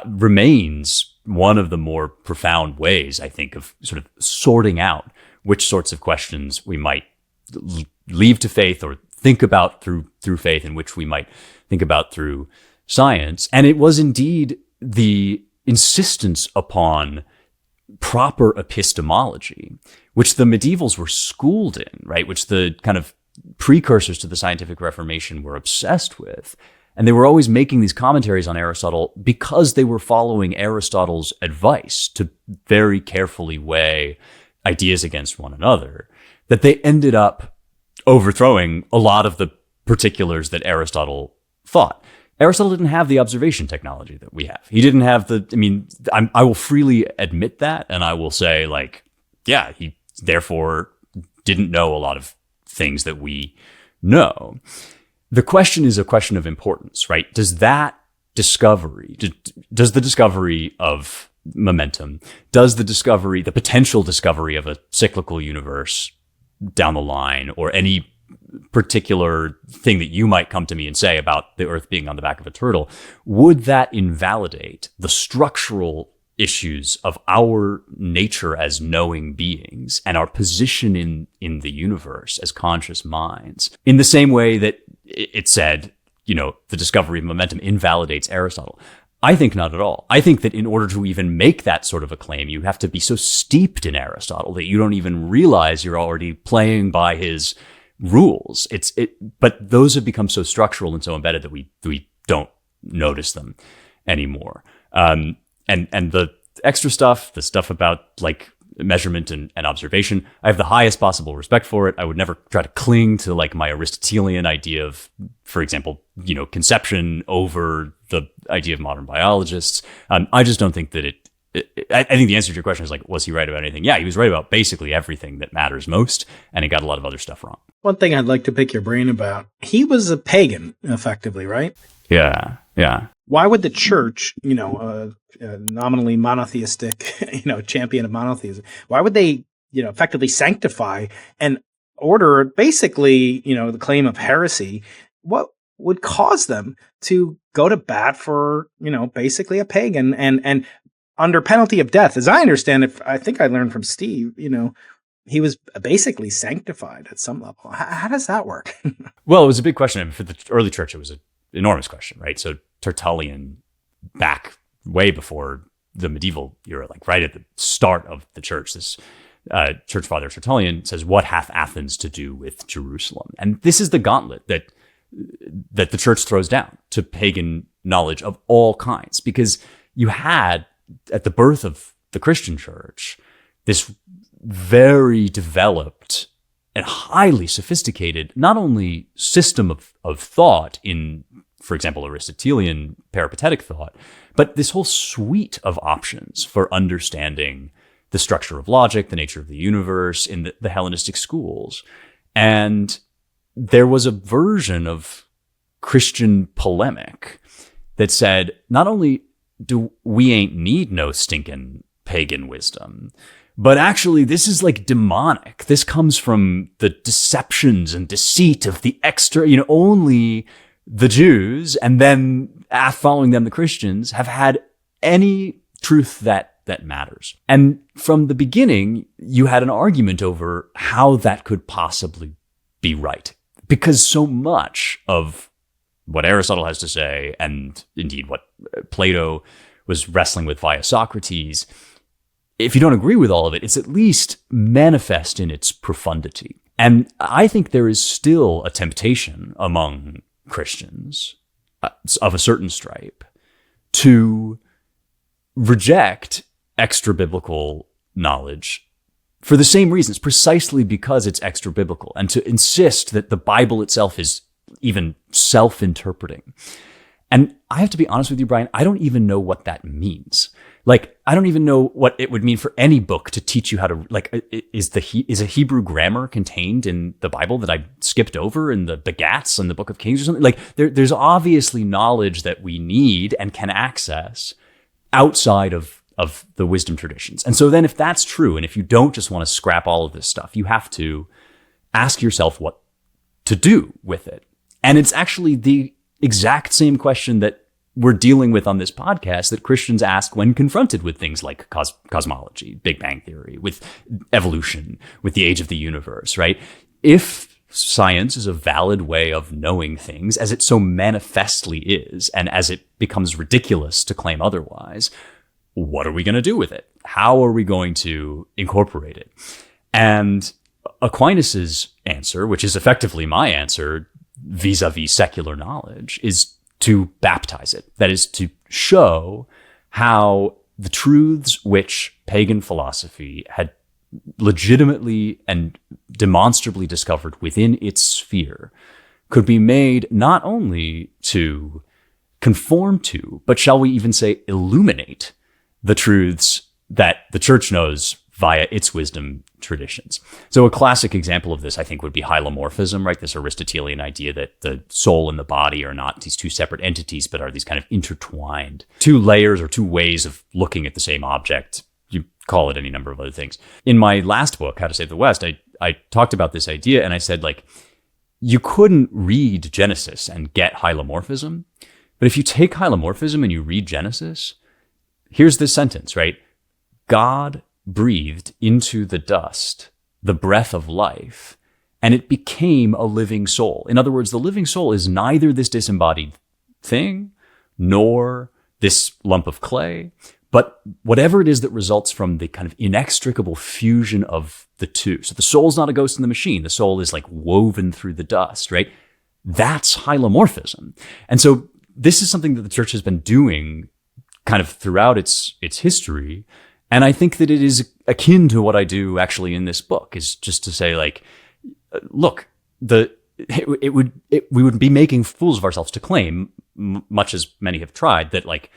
remains one of the more profound ways, I think, of sort of sorting out which sorts of questions we might leave to faith or think about through faith, and which we might think about through science. And it was indeed the insistence upon proper epistemology, which the medievals were schooled in, right? Which the kind of precursors to the scientific Reformation were obsessed with. And they were always making these commentaries on Aristotle because they were following Aristotle's advice to very carefully weigh ideas against one another, that they ended up overthrowing a lot of the particulars that Aristotle thought. Aristotle didn't have the observation technology that we have. He didn't have I will freely admit that. And I will say, like, yeah, he therefore didn't know a lot of things that we know. The question is a question of importance, right? Does that discovery, does the discovery of momentum, does the potential discovery of a cyclical universe down the line, or any particular thing that you might come to me and say about the Earth being on the back of a turtle, would that invalidate the structural issues of our nature as knowing beings and our position in the universe as conscious minds, in the same way that it said, the discovery of momentum invalidates Aristotle? I think not at all. I think that in order to even make that sort of a claim, you have to be so steeped in Aristotle that you don't even realize you're already playing by his rules. But those have become so structural and so embedded that we don't notice them anymore. And the extra stuff, the stuff about like measurement and observation, I have the highest possible respect for it. I would never try to cling to like my Aristotelian idea of, for example, conception over the idea of modern biologists. I just don't think that I think the answer to your question is like, was he right about anything? Yeah, he was right about basically everything that matters most, and he got a lot of other stuff wrong. One thing I'd like to pick your brain about, he was a pagan, effectively, right? Yeah. Why would the church, nominally monotheistic, champion of monotheism, why would they, effectively sanctify and order basically, the claim of heresy? What would cause them to go to bat for, basically a pagan and under penalty of death? As I understand it, I think I learned from Steve, he was basically sanctified at some level. How does that work? Well, it was a big question. I mean, for the early church, it was an enormous question, right? So Tertullian, back way before the medieval era, like right at the start of the church, this church father Tertullian says, "What hath Athens to do with Jerusalem?" And this is the gauntlet that the church throws down to pagan knowledge of all kinds, because you had, at the birth of the Christian church, this very developed and highly sophisticated, not only system of thought in, for example, Aristotelian peripatetic thought, but this whole suite of options for understanding the structure of logic, the nature of the universe in the Hellenistic schools. And there was a version of Christian polemic that said, not only do we ain't need no stinking pagan wisdom, but actually this is like demonic. This comes from the deceptions and deceit of the extra, only the Jews, and then following them, the Christians, have had any truth that matters. And from the beginning, you had an argument over how that could possibly be right, because so much of what Aristotle has to say, and indeed what Plato was wrestling with via Socrates, if you don't agree with all of it, it's at least manifest in its profundity. And I think there is still a temptation among Christians of a certain stripe to reject extra biblical knowledge for the same reasons, precisely because it's extra biblical, and to insist that the Bible itself is even self-interpreting. And I have to be honest with you, Brian, I don't even know what that means. Like, I don't even know what it would mean for any book to teach you how to, like, is a Hebrew grammar contained in the Bible that I skipped over in the Begats and the Book of Kings or something? Like, there's obviously knowledge that we need and can access outside of the wisdom traditions. And so then if that's true, and if you don't just want to scrap all of this stuff, you have to ask yourself what to do with it. And it's actually the exact same question that we're dealing with on this podcast that Christians ask when confronted with things like cosmology, Big Bang Theory, with evolution, with the age of the universe, right? If science is a valid way of knowing things, as it so manifestly is, and as it becomes ridiculous to claim otherwise, what are we going to do with it? How are we going to incorporate it? And Aquinas's answer, which is effectively my answer vis-a-vis secular knowledge, is to baptize it. That is, to show how the truths which pagan philosophy had legitimately and demonstrably discovered within its sphere could be made not only to conform to, but shall we even say illuminate the truths that the church knows via its wisdom traditions. So a classic example of this, I think, would be hylomorphism, right? This Aristotelian idea that the soul and the body are not these two separate entities, but are these kind of intertwined two layers or two ways of looking at the same object. You call it any number of other things. In my last book, How to Save the West, I talked about this idea and I said, like, you couldn't read Genesis and get hylomorphism. But if you take hylomorphism and you read Genesis, here's this sentence, right? God breathed into the dust the breath of life, and it became a living soul. In other words, the living soul is neither this disembodied thing, nor this lump of clay, but whatever it is that results from the kind of inextricable fusion of the two. So the soul's not a ghost in the machine. The soul is like woven through the dust, right? That's hylomorphism. And so this is something that the church has been doing kind of throughout its history. And I think that it is akin to what I do actually in this book, is just to say, like, look, we would be making fools of ourselves to claim, much as many have tried, that like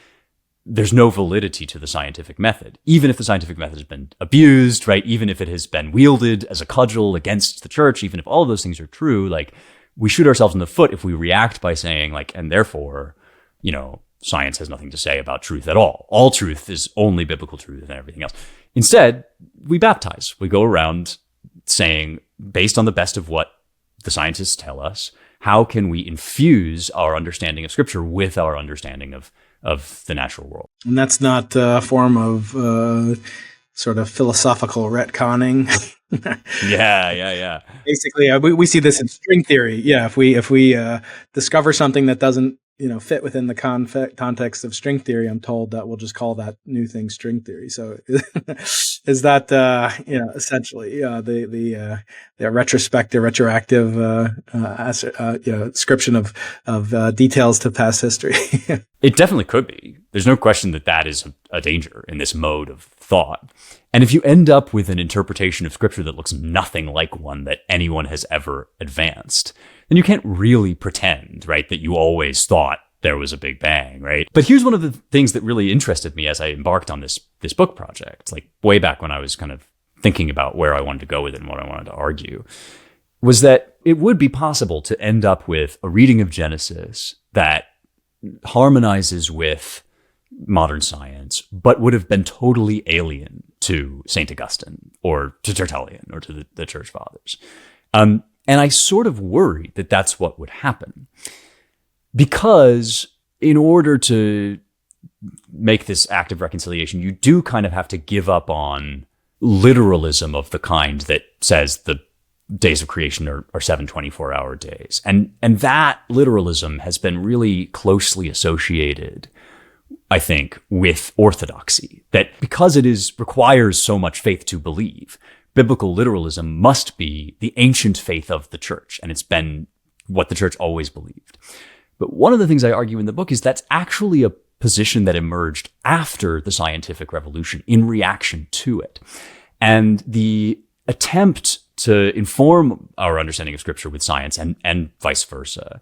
there's no validity to the scientific method, even if the scientific method has been abused, right? Even if it has been wielded as a cudgel against the church, even if all of those things are true, like we shoot ourselves in the foot if we react by saying, like, and therefore, you know, science has nothing to say about truth at all. All truth is only biblical truth and everything else. Instead, we baptize. We go around saying, based on the best of what the scientists tell us, how can we infuse our understanding of Scripture with our understanding of the natural world? And that's not a form of sort of philosophical retconning. Yeah. Basically, we see this in string theory. Yeah, if we discover something that doesn't fit within the context of string theory, I'm told that we'll just call that new thing string theory. So is that essentially the retroactive description of details to past history? It definitely could be. There's no question that is a danger in this mode of thought. And if you end up with an interpretation of Scripture that looks nothing like one that anyone has ever advanced, then you can't really pretend, right, that you always thought there was a Big Bang, right? But here's one of the things that really interested me as I embarked on this book project, like way back when I was kind of thinking about where I wanted to go with it and what I wanted to argue, was that it would be possible to end up with a reading of Genesis that harmonizes with modern science, but would have been totally alien to St. Augustine or to Tertullian or to the Church Fathers. And I sort of worried that that's what would happen, because in order to make this act of reconciliation, you do kind of have to give up on literalism of the kind that says the days of creation are 7 24-hour days. And that literalism has been really closely associated, I think, with orthodoxy, that because it requires so much faith to believe, biblical literalism must be the ancient faith of the church, and it's been what the church always believed. But one of the things I argue in the book is that's actually a position that emerged after the scientific revolution in reaction to it. And the attempt to inform our understanding of Scripture with science and vice versa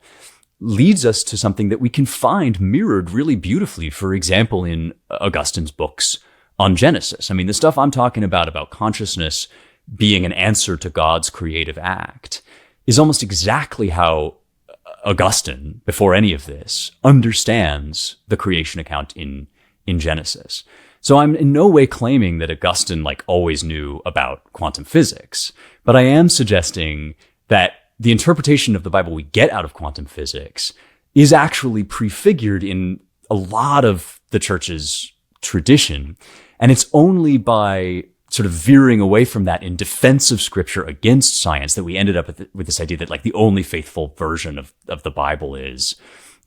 leads us to something that we can find mirrored really beautifully, for example, in Augustine's books on Genesis. I mean, the stuff I'm talking about consciousness being an answer to God's creative act, is almost exactly how Augustine, before any of this, understands the creation account in Genesis. So I'm in no way claiming that Augustine always knew about quantum physics, but I am suggesting that the interpretation of the Bible we get out of quantum physics is actually prefigured in a lot of the church's tradition. And it's only by sort of veering away from that in defense of Scripture against science that we ended up with this idea that the only faithful version of the Bible is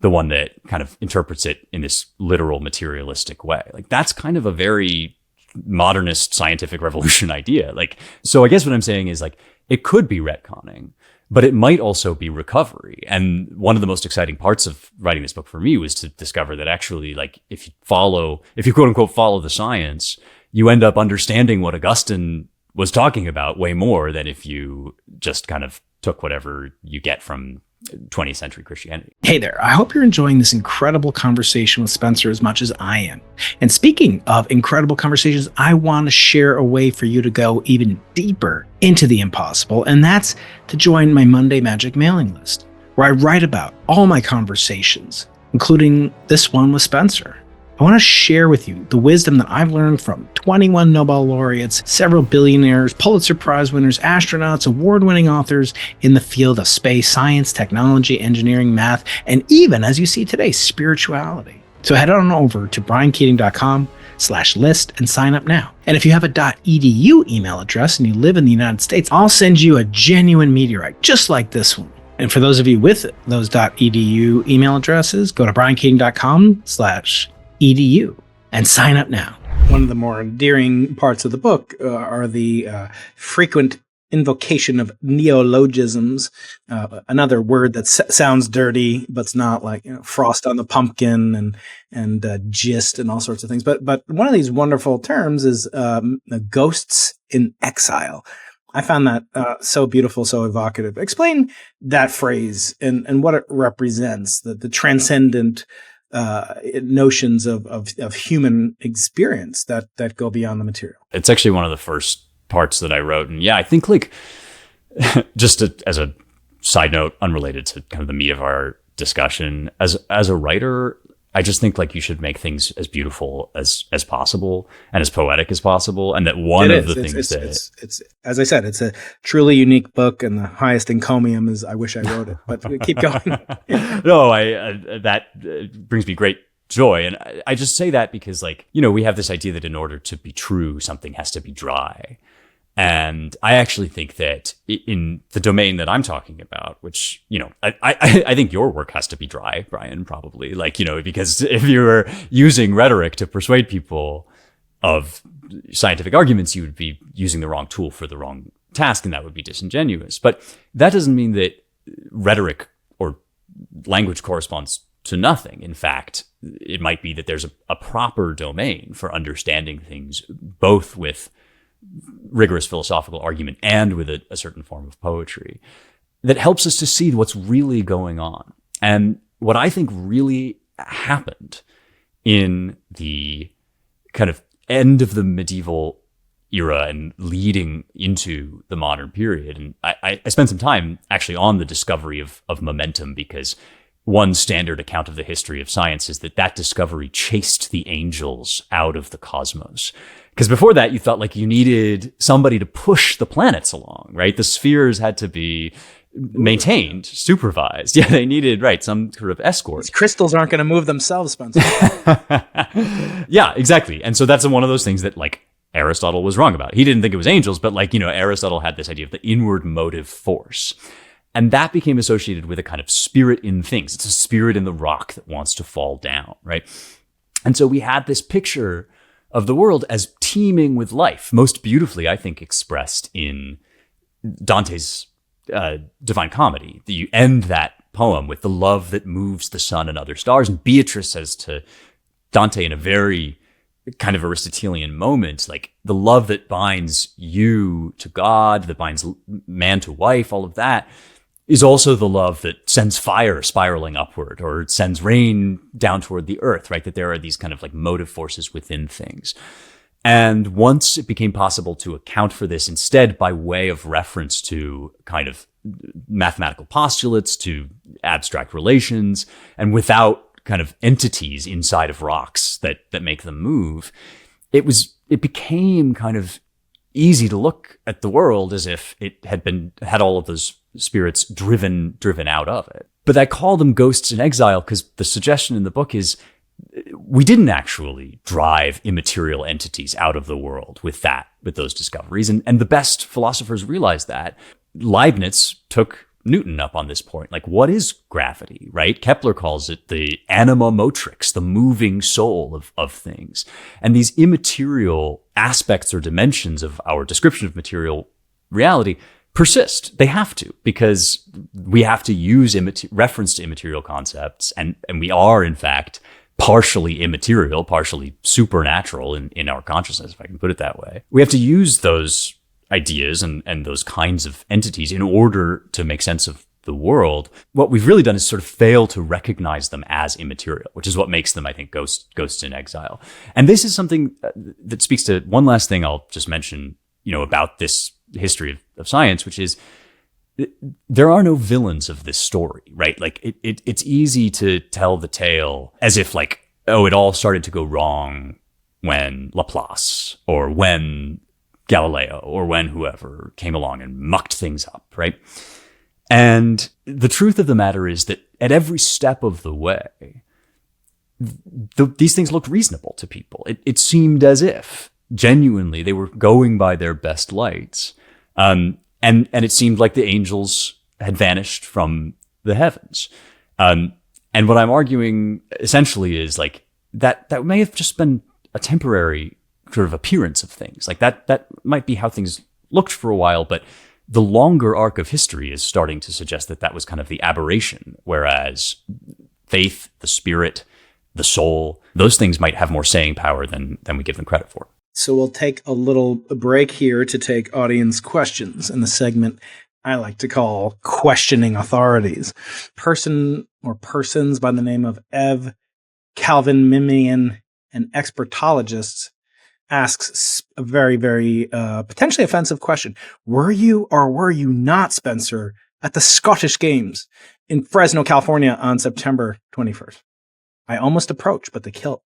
the one that kind of interprets it in this literal materialistic way. That's kind of a very modernist scientific revolution idea. So I guess what I'm saying is it could be retconning, but it might also be recovery. And one of the most exciting parts of writing this book for me was to discover that actually, if you quote unquote follow the science, you end up understanding what Augustine was talking about way more than if you just kind of took whatever you get from 20th century Christianity. Hey there, I hope you're enjoying this incredible conversation with Spencer as much as I am. And speaking of incredible conversations, I want to share a way for you to go even deeper into the impossible, and that's to join my Monday Magic mailing list, where I write about all my conversations, including this one with Spencer. I want to share with you the wisdom that I've learned from 21 Nobel laureates, several billionaires, Pulitzer Prize winners, astronauts, award-winning authors in the field of space, science, technology, engineering, math, and even, as you see today, spirituality. So head on over to briankeating.com/list and sign up now. And if you have a .edu email address and you live in the United States, I'll send you a genuine meteorite, just like this one. And for those of you with those .edu email addresses, go to briankeating.com/edu and sign up now. One of the more endearing parts of the book are the frequent invocation of neologisms, another word that sounds dirty, but it's not, like, frost on the pumpkin and gist and all sorts of things. But one of these wonderful terms is ghosts in exile. I found that so beautiful, so evocative. Explain that phrase and what it represents, the transcendent notions of human experience that go beyond the material. It's actually one of the first parts that I wrote. And yeah, I think, like, just as a side note, unrelated to kind of the meat of our discussion, as a writer, I just think, like, you should make things as beautiful as possible and as poetic as possible. And that one of the things it's as I said, it's a truly unique book, and the highest encomium is I wish I wrote it. But keep going. No, that brings me great joy. And I just say that because, like, we have this idea that in order to be true, something has to be dry. And I actually think that in the domain that I'm talking about, which, I think your work has to be dry, Brian, probably, like, because if you were using rhetoric to persuade people of scientific arguments, you would be using the wrong tool for the wrong task, and that would be disingenuous. But that doesn't mean that rhetoric or language corresponds to nothing. In fact, it might be that there's a proper domain for understanding things, both with rigorous philosophical argument and with a certain form of poetry that helps us to see what's really going on. And what I think really happened in the kind of end of the medieval era and leading into the modern period, and I spent some time actually on the discovery of momentum, because one standard account of the history of science is that discovery chased the angels out of the cosmos. Because before that, you thought, like, you needed somebody to push the planets along, right? The spheres had to be maintained, supervised. Yeah, they needed, right, some sort of escort. These crystals aren't going to move themselves, Spencer. Yeah, exactly. And so that's one of those things that, like, Aristotle was wrong about. He didn't think it was angels, but, like, Aristotle had this idea of the inward motive force. And that became associated with a kind of spirit in things. It's a spirit in the rock that wants to fall down, right? And so we had this picture of the world as teeming with life, most beautifully, I think, expressed in Dante's Divine Comedy. You end that poem with the love that moves the sun and other stars. And Beatrice says to Dante in a very kind of Aristotelian moment, like, the love that binds you to God, that binds man to wife, all of that is also the love that sends fire spiraling upward or sends rain down toward the earth, right? That there are these kind of, like, motive forces within things. And once it became possible to account for this instead by way of reference to kind of mathematical postulates, to abstract relations, and without kind of entities inside of rocks that make them move, it became kind of easy to look at the world as if it had all of those spirits driven out of it. But I call them ghosts in exile because the suggestion in the book is we didn't actually drive immaterial entities out of the world with those discoveries. And the best philosophers realized that. Leibniz took Newton up on this point. Like, what is gravity, right? Kepler calls it the anima motrix, the moving soul of things. And these immaterial aspects or dimensions of our description of material reality persist. They have to, because we have to use reference to immaterial concepts. And we are, in fact, partially immaterial, partially supernatural in our consciousness, if I can put it that way. We have to use those ideas and those kinds of entities in order to make sense of the world, what we've really done is sort of fail to recognize them as immaterial, which is what makes them, I think, ghosts in exile. And this is something that speaks to one last thing I'll just mention, about this history of science, which is there are no villains of this story, right? Like it's easy to tell the tale as if like, oh, it all started to go wrong when Laplace or when Galileo or when whoever came along and mucked things up, right? And the truth of the matter is that at every step of the way, these things looked reasonable to people. It seemed as if genuinely they were going by their best lights. And it seemed like the angels had vanished from the heavens. And what I'm arguing essentially is like that may have just been a temporary sort of appearance of things. Like that might be how things looked for a while, but the longer arc of history is starting to suggest that was kind of the aberration, whereas faith, the spirit, the soul, those things might have more saying power than we give them credit for. So we'll take a little break here to take audience questions in the segment I like to call Questioning Authorities. Person or persons by the name of Ev Calvin Mimian, an expertologist, asks a very, very potentially offensive question. Were you or were you not, Spencer, at the Scottish Games in Fresno, California on September 21st? I almost approached, but the kilt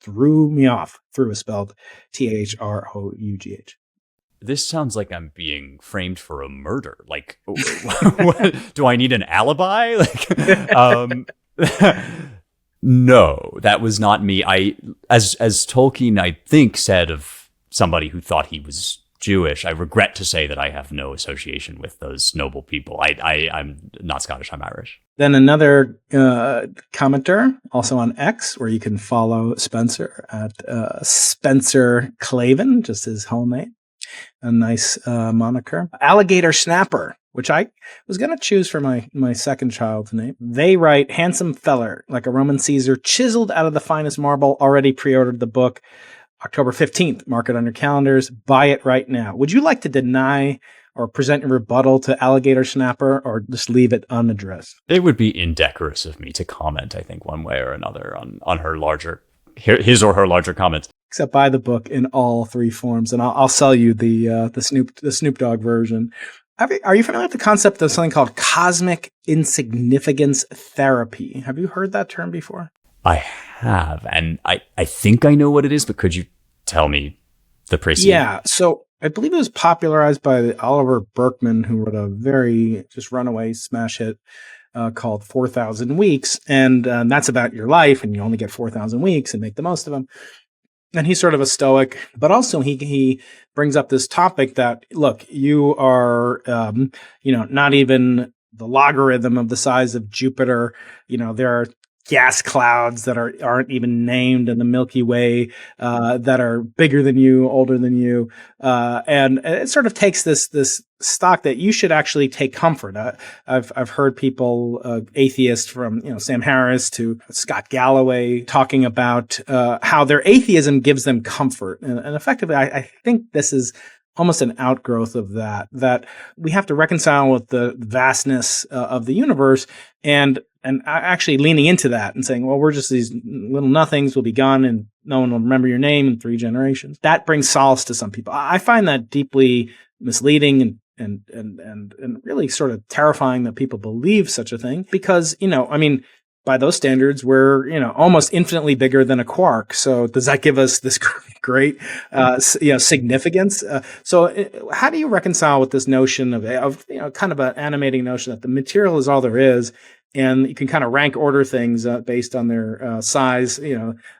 threw me off. Threw is spelled Through. This sounds like I'm being framed for a murder. Like, do I need an alibi? No, that was not me. As Tolkien, I think, said of somebody who thought he was Jewish, I regret to say that I have no association with those noble people. I'm not Scottish, I'm Irish. Then another commenter, also on X, where you can follow Spencer at Spencer Klavan, just his whole name. A nice moniker. Alligator Snapper, which I was going to choose for my second child's name. They write, handsome feller, like a Roman Caesar, chiseled out of the finest marble, already pre-ordered the book. October 15th, mark it on your calendars. Buy it right now. Would you like to deny or present a rebuttal to Alligator Snapper, or just leave it unaddressed? It would be indecorous of me to comment, I think, one way or another on his or her larger comments. Except buy the book in all three forms, and I'll sell you the Snoop Dogg version. Are you familiar with the concept of something called cosmic insignificance therapy? Have you heard that term before? I have, and I think I know what it is, but could you tell me the precedent? Yeah, so I believe it was popularized by Oliver Berkman, who wrote a very just runaway smash hit called 4,000 Weeks, and that's about your life, and you only get 4,000 weeks and make the most of them. And he's sort of a stoic, but also he brings up this topic that, look, you are, not even the logarithm of the size of Jupiter. There are gas clouds that aren't even named in the Milky Way that are bigger than you, older than you, and it sort of takes this stock that you should actually take comfort. I've heard people, atheists from Sam Harris to Scott Galloway, talking about how their atheism gives them comfort, and effectively, I think this is almost an outgrowth of that we have to reconcile with the vastness of the universe, and actually leaning into that and saying, well, we're just these little nothings, we'll be gone and no one will remember your name in 3 generations. That brings solace to some people. I find that deeply misleading and really sort of terrifying that people believe such a thing, because, by those standards, we're, almost infinitely bigger than a quark. So does that give us this great, significance? So how do you reconcile with this notion of kind of an animating notion that the material is all there is, and you can kind of rank order things based on their size,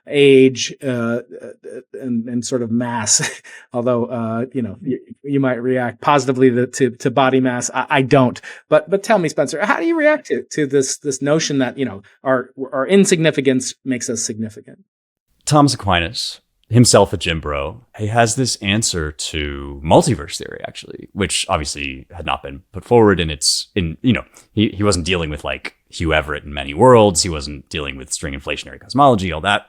age, and sort of mass. Although, you might react positively to body mass. I don't. But tell me, Spencer, how do you react to this notion that our insignificance makes us significant? Thomas Aquinas, himself a gym bro, he has this answer to multiverse theory, actually, which obviously had not been put forward. And he wasn't dealing with like Hugh Everett in Many Worlds. He wasn't dealing with string inflationary cosmology, all that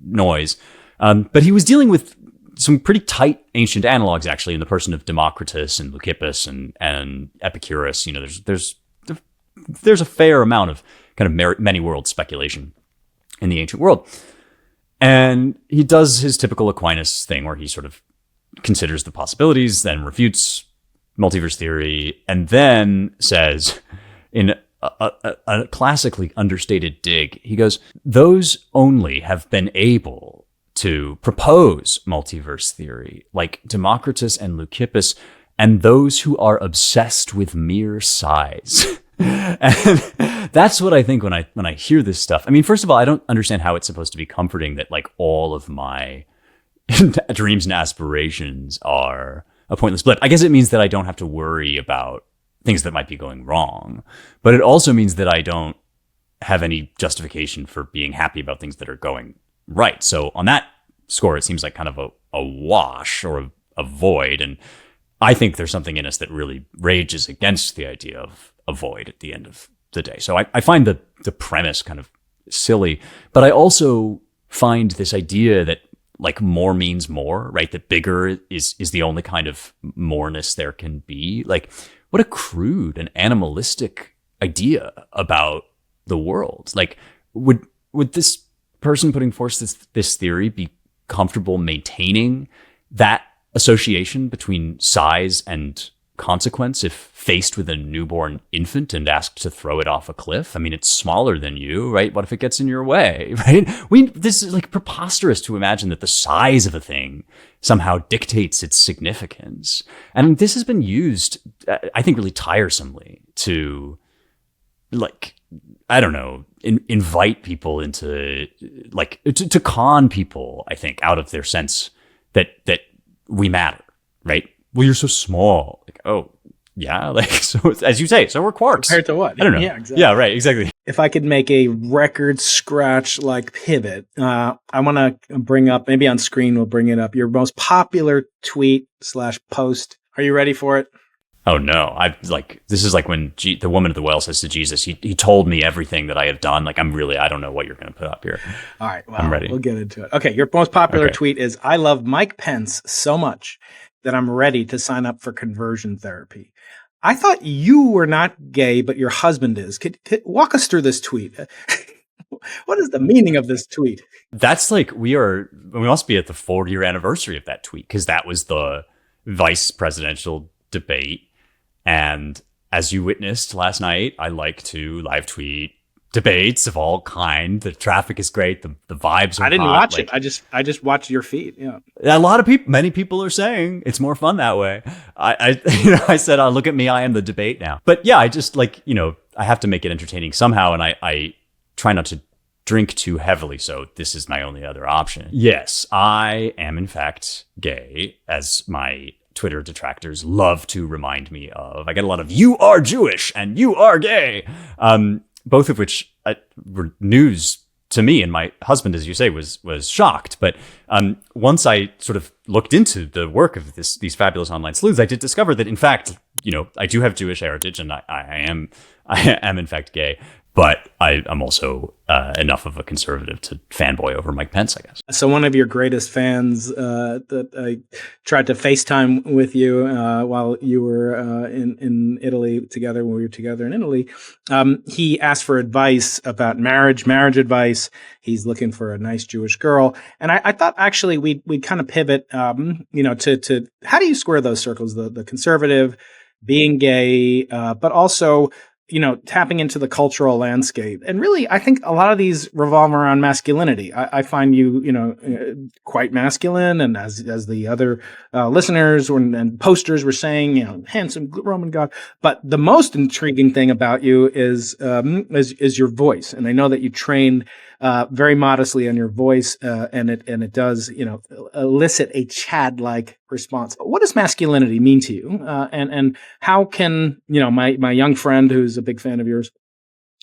noise. But he was dealing with some pretty tight ancient analogs, actually, in the person of Democritus and Leucippus and Epicurus. There's there's a fair amount of kind of many world speculation in the ancient world. And he does his typical Aquinas thing where he sort of considers the possibilities, then refutes multiverse theory, and then says in a classically understated dig, he goes, those only have been able to propose multiverse theory, like Democritus and Leucippus, and those who are obsessed with mere size. And that's what I think when I hear this stuff. I mean, first of all, I don't understand how it's supposed to be comforting that like all of my dreams and aspirations are a pointless blip. I guess it means that I don't have to worry about things that might be going wrong, but it also means that I don't have any justification for being happy about things that are going right. So on that score, it seems like kind of a wash or a void. And I think there's something in us that really rages against the idea of a void at the end of the day. So I find the premise kind of silly, but I also find this idea that like more means more, right? That bigger is the only kind of moreness there can be. Like, what a crude and animalistic idea about the world. Like, would this person putting forth this theory be comfortable maintaining that association between size and consequence if faced with a newborn infant and asked to throw it off a cliff? I mean, it's smaller than you, right? What if it gets in your way, right? This is like preposterous to imagine that the size of a thing somehow dictates its significance. And this has been used, I think, really tiresomely to, like, I don't know, invite people into, like, to con people, I think, out of their sense that we matter, right? Well, you're so small. Like, oh, yeah, like, so as you say, so we're quarks. Compared to what? I don't know. Yeah, exactly. Yeah, right, exactly. If I could make a record scratch like pivot, I want to bring up, maybe on screen we'll bring it up, your most popular tweet / post. Are you ready for it? Oh no, this is like when the woman at the well says to Jesus, he told me everything that I have done. Like, I don't know what you're going to put up here. All right, well, I'm ready. We'll get into it. Okay, your most popular tweet is, I love Mike Pence so much that I'm ready to sign up for conversion therapy. I thought you were not gay, but your husband is. Could walk us through this tweet. What is the meaning of this tweet? That's like, we must be at the 4-year anniversary of that tweet, because that was the vice presidential debate. And as you witnessed last night, I like to live tweet debates of all kind. The traffic is great. The vibes are I didn't hot. watch it. I just watched your feed. Yeah. A lot of people, many people are saying it's more fun that way. I said, oh, look at me. I am the debate now. But yeah, I just like, I have to make it entertaining somehow. And I try not to drink too heavily. So this is my only other option. Yes, I am in fact gay, as my Twitter detractors love to remind me of. I get a lot of, you are Jewish and you are gay. Both of which were news to me, and my husband, as you say, was shocked. But once I sort of looked into the work of these fabulous online sleuths, I did discover that, in fact, I do have Jewish heritage, and I am in fact gay. But I'm also enough of a conservative to fanboy over Mike Pence, I guess. So one of your greatest fans that I tried to FaceTime with you while you were in Italy together, when we were together in Italy, he asked for advice about marriage advice. He's looking for a nice Jewish girl. And I thought actually we'd kind of pivot, to how do you square those circles, the conservative, being gay, but also tapping into the cultural landscape. And really, I think a lot of these revolve around masculinity. I find you, quite masculine. And as the other listeners and posters were saying, handsome Roman god. But the most intriguing thing about you is your voice. And I know that you train very modestly on your voice, and it does, elicit a Chad-like response. What does masculinity mean to you? And how can, my young friend who's a big fan of yours,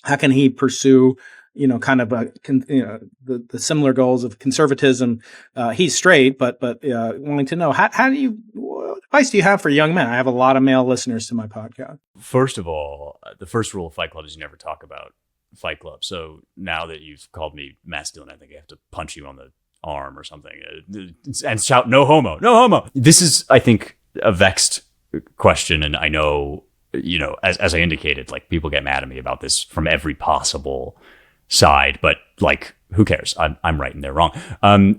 how can he pursue, kind of the similar goals of conservatism? He's straight, but wanting to know what advice do you have for young men? I have a lot of male listeners to my podcast. First of all, the first rule of Fight Club is you never talk about Fight Club. So now that you've called me masculine, I think I have to punch you on the arm or something and shout, no homo, no homo. This is, I think, a vexed question. And I know as I indicated, like people get mad at me about this from every possible side, but like, who cares? I'm right and they're wrong.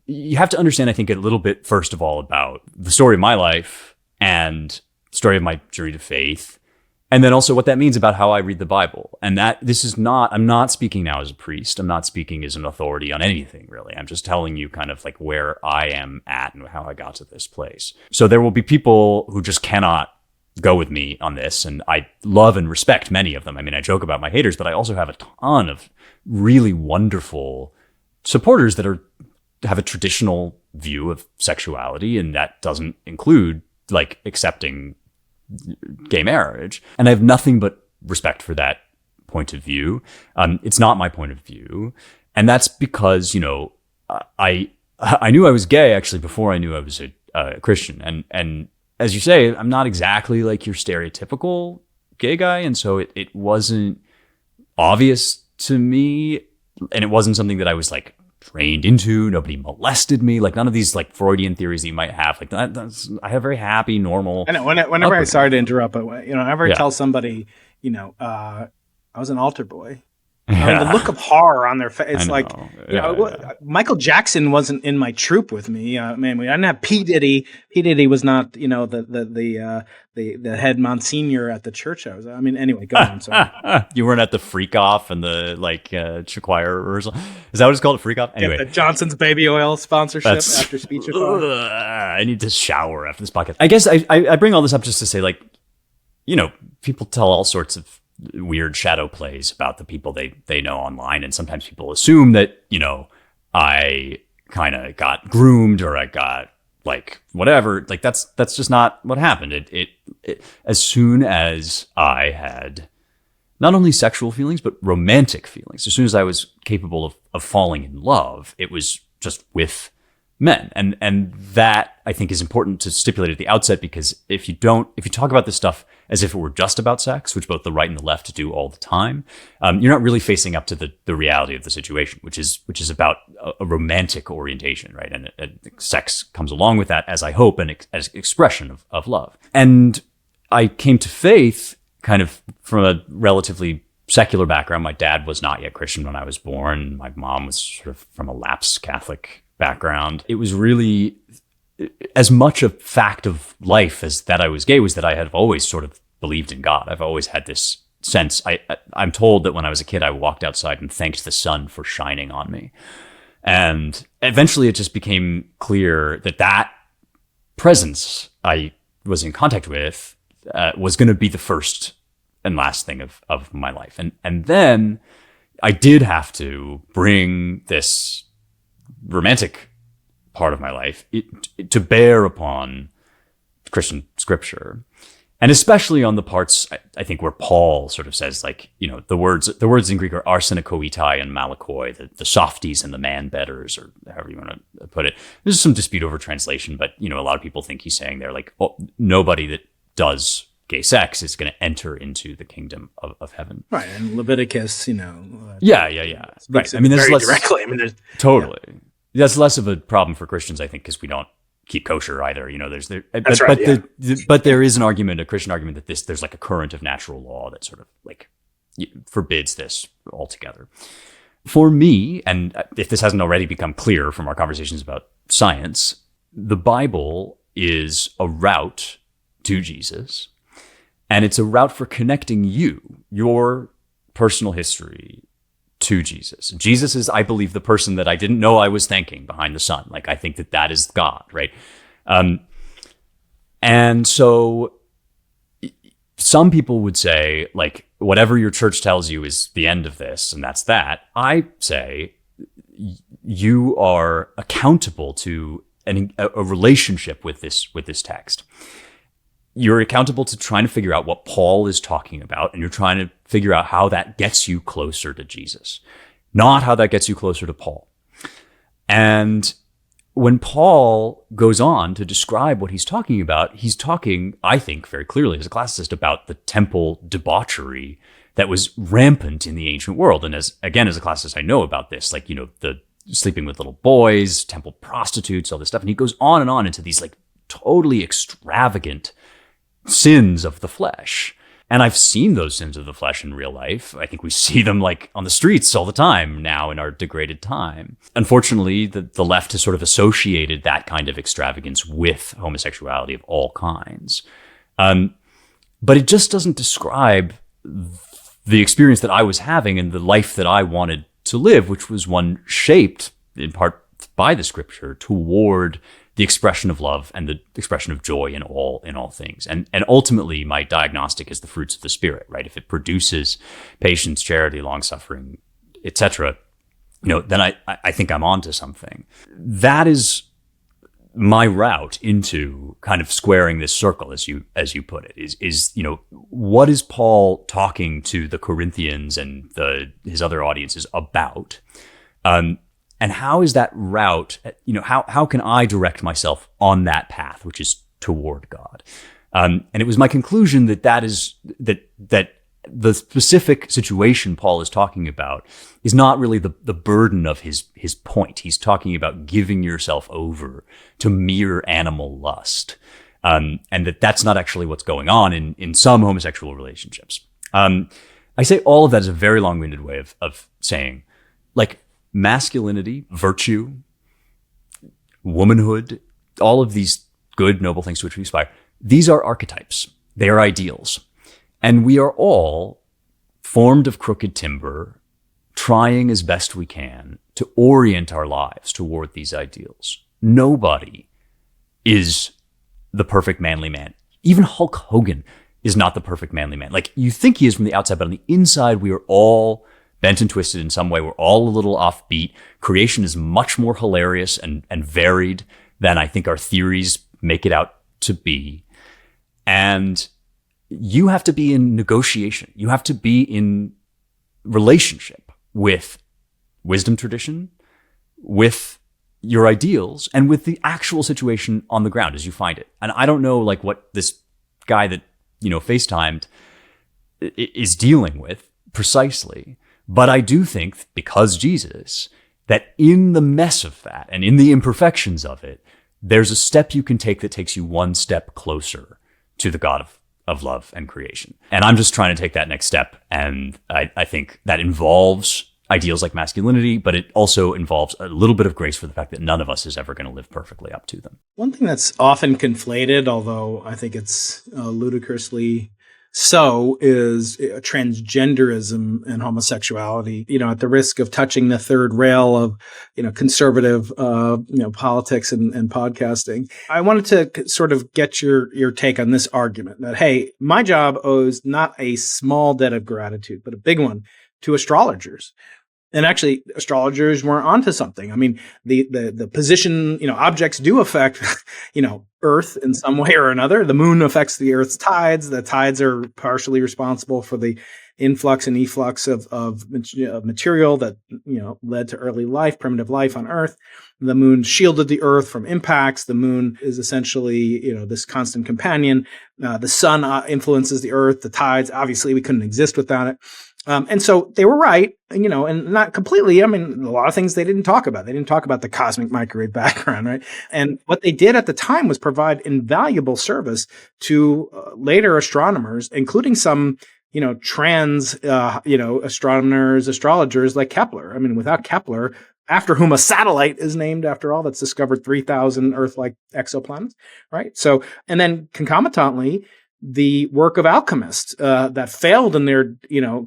You have to understand, I think, a little bit, first of all, about the story of my life and story of my journey to faith, and then also what that means about how I read the Bible. And that I'm not speaking now as a priest. I'm not speaking as an authority on anything, really. I'm just telling you kind of like where I am at and how I got to this place. So there will be people who just cannot go with me on this, and I love and respect many of them. I mean, I joke about my haters, but I also have a ton of really wonderful supporters that have a traditional view of sexuality, and that doesn't include like accepting gay marriage. And I have nothing but respect for that point of view. It's not my point of view, and that's because I knew I was gay actually before I knew I was a Christian, and as you say, I'm not exactly like your stereotypical gay guy, and so it wasn't obvious to me, and it wasn't something that I was like trained into. Nobody molested me, like none of these like Freudian theories that you might have. Like I have very happy, normal. And whenever I sorry to interrupt, but whenever I tell somebody, I was an altar boy. I mean, the look of horror on their face. It's like, Michael Jackson wasn't in my troop with me. Man, we didn't have P. Diddy. P. Diddy was not, the head Monsignor at the church I was at. I mean, anyway, go on. Sorry. You weren't at the freak off and the choir rehearsal. Is that what it's called? A freak off? Anyway. The Johnson's baby oil sponsorship after speech. I need to shower after this podcast. I guess I bring all this up just to say, like, people tell all sorts of weird shadow plays about the people they know online, and sometimes people assume that I kind of got groomed or I got like whatever. Like that's just not what happened. It as soon as I had not only sexual feelings but romantic feelings, as soon as I was capable of falling in love, it was just with men, and that I think is important to stipulate at the outset, because if you talk about this stuff as if it were just about sex, which both the right and the left do all the time, you're not really facing up to the reality of the situation, which is about a romantic orientation, right? And sex comes along with that, as I hope, and as expression of love. And I came to faith kind of from a relatively secular background. My dad was not yet Christian when I was born. My mom was sort of from a lapsed Catholic background. It was really as much a fact of life as that I was gay was that I had always sort of believed in God. I've always had this sense. I'm told that when I was a kid, I walked outside and thanked the sun for shining on me. And eventually it just became clear that presence I was in contact with was going to be the first and last thing of my life. And then I did have to bring this romantic part of my life to bear upon Christian scripture, and especially on the parts I think where Paul sort of says, like, the words in Greek are arsenokoitai and malakoi, the softies and the man betters, or however you want to put it. There's some dispute over translation, but a lot of people think he's saying there, like, nobody that does gay sex is going to enter into the kingdom of heaven. Right, and Leviticus, yeah. Right. I mean, there's very less, directly. I mean, there's totally. Yeah. That's less of a problem for Christians, I think, because we don't keep kosher either. But there is a Christian argument that there's like a current of natural law that sort of like forbids this altogether. For me, and if this hasn't already become clear from our conversations about science, the Bible is a route to Jesus, and it's a route for connecting your personal history, to Jesus. Jesus is, I believe, the person that I didn't know I was thanking behind the sun. Like, I think that is God, right? And so some people would say, like, whatever your church tells you is the end of this, and that's that. I say you are accountable to a relationship with this text. You're accountable to trying to figure out what Paul is talking about, and you're trying to figure out how that gets you closer to Jesus, not how that gets you closer to Paul. And when Paul goes on to describe what he's talking, I think, very clearly as a classicist, about the temple debauchery that was rampant in the ancient world. And as a classicist, I know about this, like, the sleeping with little boys, temple prostitutes, all this stuff. And he goes on and on into these like totally extravagant sins of the flesh. And I've seen those sins of the flesh in real life. I think we see them like on the streets all the time now in our degraded time. Unfortunately, the left has sort of associated that kind of extravagance with homosexuality of all kinds. But it just doesn't describe the experience that I was having and the life that I wanted to live, which was one shaped in part by the scripture toward the expression of love and the expression of joy in all things. And ultimately, my diagnostic is the fruits of the Spirit, right? If it produces patience, charity, long-suffering, etc., then I think I'm onto something. That is my route into kind of squaring this circle, as you put it, is what is Paul talking to the Corinthians and his other audiences about? And how is that route, how can I direct myself on that path, which is toward God? And it was my conclusion that the specific situation Paul is talking about is not really the burden of his point. He's talking about giving yourself over to mere animal lust. And that's not actually what's going on in some homosexual relationships. I say all of that is a very long-winded way of saying, like, masculinity, virtue, womanhood, all of these good, noble things to which we aspire, these are archetypes. They are ideals. And we are all formed of crooked timber, trying as best we can to orient our lives toward these ideals. Nobody is the perfect manly man. Even Hulk Hogan is not the perfect manly man. Like, you think he is from the outside, but on the inside, we are all bent and twisted in some way. We're all a little offbeat. Creation is much more hilarious and varied than I think our theories make it out to be. And you have to be in negotiation. You have to be in relationship with wisdom tradition, with your ideals, and with the actual situation on the ground as you find it. And I don't know like what this guy that, FaceTimed is dealing with precisely. But I do think, because Jesus, that in the mess of that and in the imperfections of it, there's a step you can take that takes you one step closer to the God of love and creation. And I'm just trying to take that next step. And I think that involves ideals like masculinity, but it also involves a little bit of grace for the fact that none of us is ever going to live perfectly up to them. One thing that's often conflated, although I think it's ludicrously so, is transgenderism and homosexuality, at the risk of touching the third rail of, conservative, politics and podcasting. I wanted to sort of get your take on this argument that, hey, my job owes not a small debt of gratitude, but a big one to astrologers. And actually, astrologers were onto something. I mean, the position, objects do affect, Earth in some way or another. The moon affects the Earth's tides. The tides are partially responsible for the influx and efflux of material that, led to early life, primitive life on Earth. The moon shielded the Earth from impacts. The moon is essentially, this constant companion. The sun influences the Earth, the tides. Obviously, we couldn't exist without it. And so they were right, and not completely. I mean, a lot of things they didn't talk about. They didn't talk about the cosmic microwave background, right? And what they did at the time was provide invaluable service to later astronomers, including some, astronomers, astrologers like Kepler. I mean, without Kepler, after whom a satellite is named, after all, that's discovered 3,000 Earth-like exoplanets, right? So, and then concomitantly, the work of alchemists that failed in their,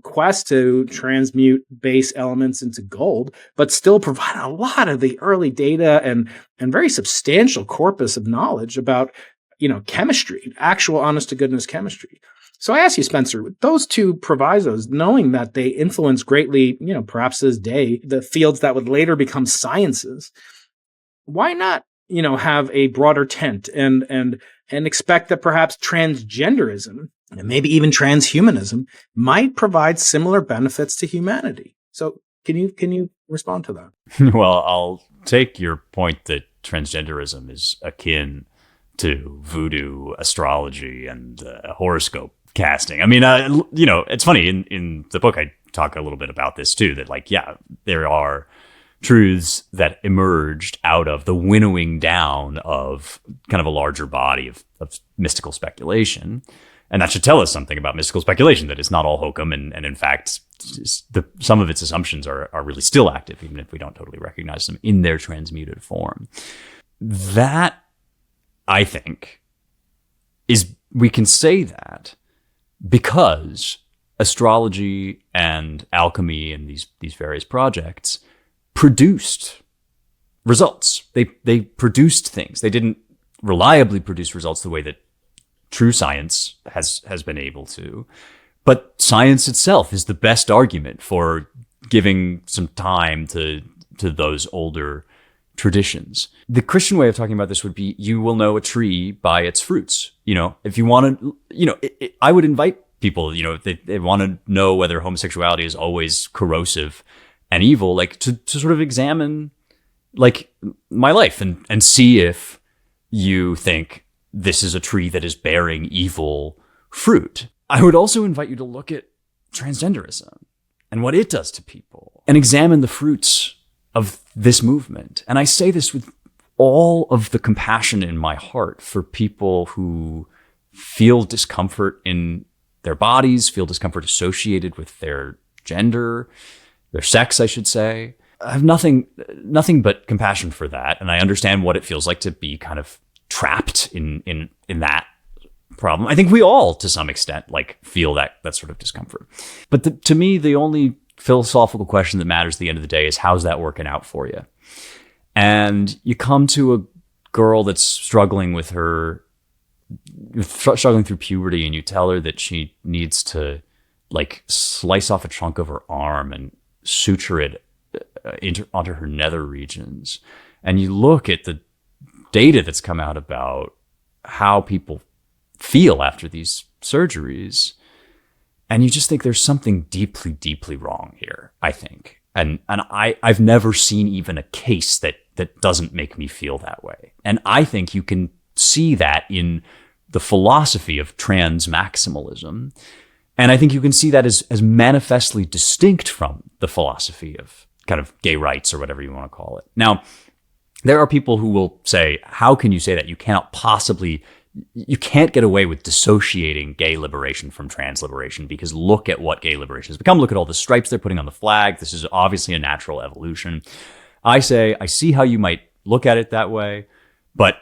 quest to transmute base elements into gold, but still provide a lot of the early data and very substantial corpus of knowledge about, chemistry, actual honest to goodness chemistry. So I ask you, Spencer, with those two provisos, knowing that they influence greatly, perhaps this day, the fields that would later become sciences, why not, have a broader tent and expect that perhaps transgenderism and maybe even transhumanism might provide similar benefits to humanity? So can you respond to that? Well, I'll take your point that transgenderism is akin to voodoo, astrology, and horoscope casting. I mean, it's funny, in the book I talk a little bit about this too, that there are truths that emerged out of the winnowing down of kind of a larger body of mystical speculation. And that should tell us something about mystical speculation, that it's not all hokum, and in fact, some of its assumptions are really still active, even if we don't totally recognize them in their transmuted form. That, I think, we can say that because astrology and alchemy and these various projects produced results. They produced things. They didn't reliably produce results the way that true science has been able to. But science itself is the best argument for giving some time to those older traditions. The Christian way of talking about this would be, you will know a tree by its fruits. If you want to, I would invite people, if they want to know whether homosexuality is always corrosive and evil, like to sort of examine like my life and see if you think this is a tree that is bearing evil fruit. I would also invite you to look at transgenderism and what it does to people and examine the fruits of this movement. And I say this with all of the compassion in my heart for people who feel discomfort in their bodies, feel discomfort associated with their gender, their sex, I should say. I have nothing but compassion for that. And I understand what it feels like to be kind of trapped in that problem. I think we all, to some extent, like feel that sort of discomfort. But to me, the only philosophical question that matters at the end of the day is, how's that working out for you? And you come to a girl that's struggling through puberty, and you tell her that she needs to like slice off a chunk of her arm and suture it onto her nether regions. And you look at the data that's come out about how people feel after these surgeries, and you just think there's something deeply, deeply wrong here, I think. And I've never seen even a case that doesn't make me feel that way. And I think you can see that in the philosophy of transmaximalism. And I think you can see that as manifestly distinct from the philosophy of kind of gay rights, or whatever you want to call it. Now, there are people who will say, how can you say that? You can't get away with dissociating gay liberation from trans liberation, because look at what gay liberation has become. Look at all the stripes they're putting on the flag. This is obviously a natural evolution. I say, I see how you might look at it that way, but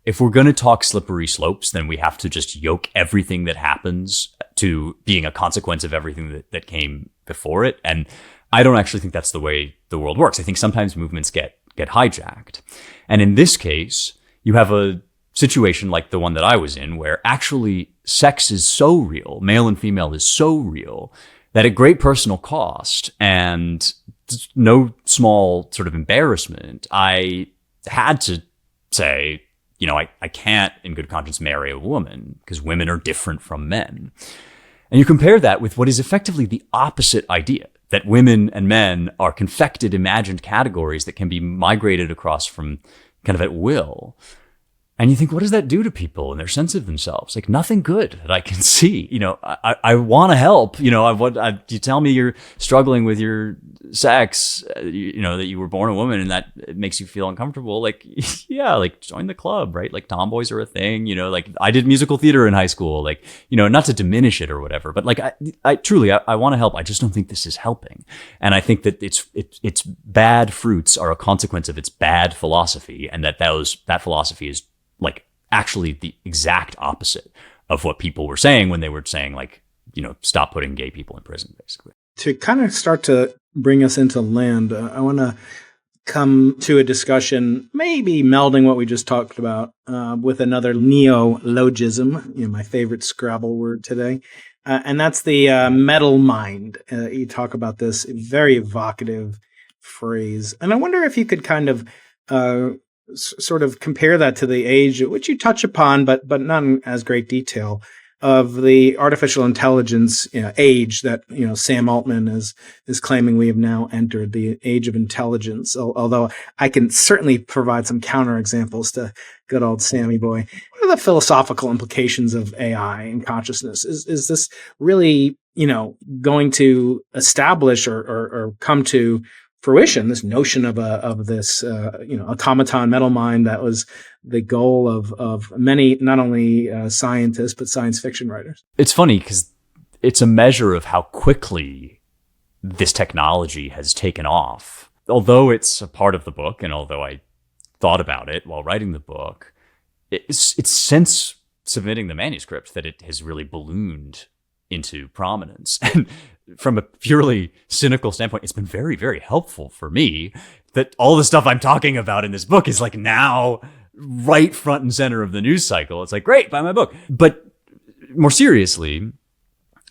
if we're going to talk slippery slopes, then we have to just yoke everything that happens to being a consequence of everything that came before it. And I don't actually think that's the way the world works. I think sometimes movements get hijacked. And in this case, you have a situation like the one that I was in, where actually sex is so real, male and female is so real, that at great personal cost and no small sort of embarrassment, I had to say, I can't in good conscience marry a woman because women are different from men. And you compare that with what is effectively the opposite idea, that women and men are confected, imagined categories that can be migrated across from kind of at will. And you think, what does that do to people and their sense of themselves? Like, nothing good that I can see. I want to help. You tell me you're struggling with your sex, that you were born a woman and that it makes you feel uncomfortable. Like, yeah, like join the club, right? Like tomboys are a thing, like I did musical theater in high school, like, not to diminish it or whatever, but like I truly want to help. I just don't think this is helping. And I think that its bad fruits are a consequence of its bad philosophy, and that philosophy is like actually the exact opposite of what people were saying when they were saying, like, stop putting gay people in prison, basically. To kind of start to bring us into land, I want to come to a discussion, maybe melding what we just talked about with another neologism, my favorite Scrabble word today, and that's the metal mind. You talk about this very evocative phrase, and I wonder if you could kind of sort of compare that to the age, which you touch upon, but not in as great detail, of the artificial intelligence age that Sam Altman is claiming we have now entered, the age of intelligence. Although I can certainly provide some counterexamples to good old Sammy boy. What are the philosophical implications of AI and consciousness? Is this really going to establish or come to fruition, this notion of this automaton metal mind that was the goal of many, not only scientists but science fiction writers. It's funny because it's a measure of how quickly this technology has taken off. Although it's a part of the book, and although I thought about it while writing the book, it's since submitting the manuscript that it has really ballooned into prominence. And from a purely cynical standpoint, it's been very, very helpful for me that all the stuff I'm talking about in this book is like now right front and center of the news cycle. It's like, great, buy my book. But more seriously,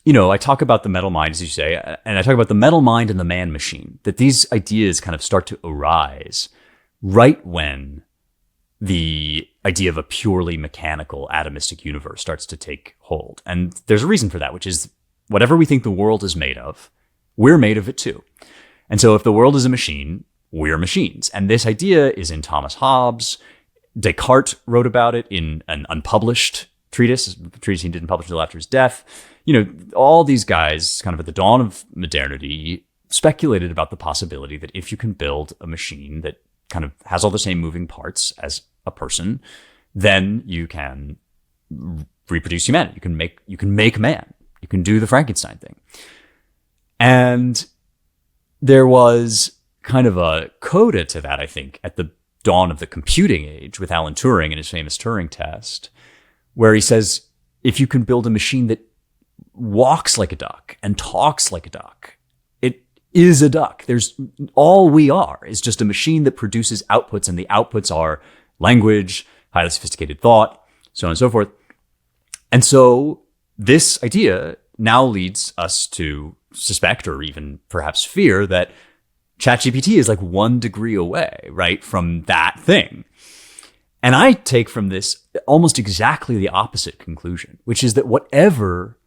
I talk about the metal mind, as you say, and I talk about the metal mind and the man machine, that these ideas kind of start to arise right when the idea of a purely mechanical atomistic universe starts to take hold. And there's a reason for that, which is whatever we think the world is made of, we're made of it too. And so if the world is a machine, we're machines. And this idea is in Thomas Hobbes. Descartes wrote about it in an unpublished treatise, a treatise he didn't publish until after his death. All these guys kind of at the dawn of modernity speculated about the possibility that if you can build a machine that kind of has all the same moving parts as a person, then you can reproduce humanity. You can make man. You can do the Frankenstein thing. And there was kind of a coda to that, I think, at the dawn of the computing age with Alan Turing and his famous Turing test, where he says, if you can build a machine that walks like a duck and talks like a duck, it is a duck. All we are is just a machine that produces outputs, and the outputs are language, highly sophisticated thought, so on and so forth. And so this idea now leads us to suspect, or even perhaps fear, that ChatGPT is like 1 degree away, right, from that thing. And I take from this almost exactly the opposite conclusion, which is that whatever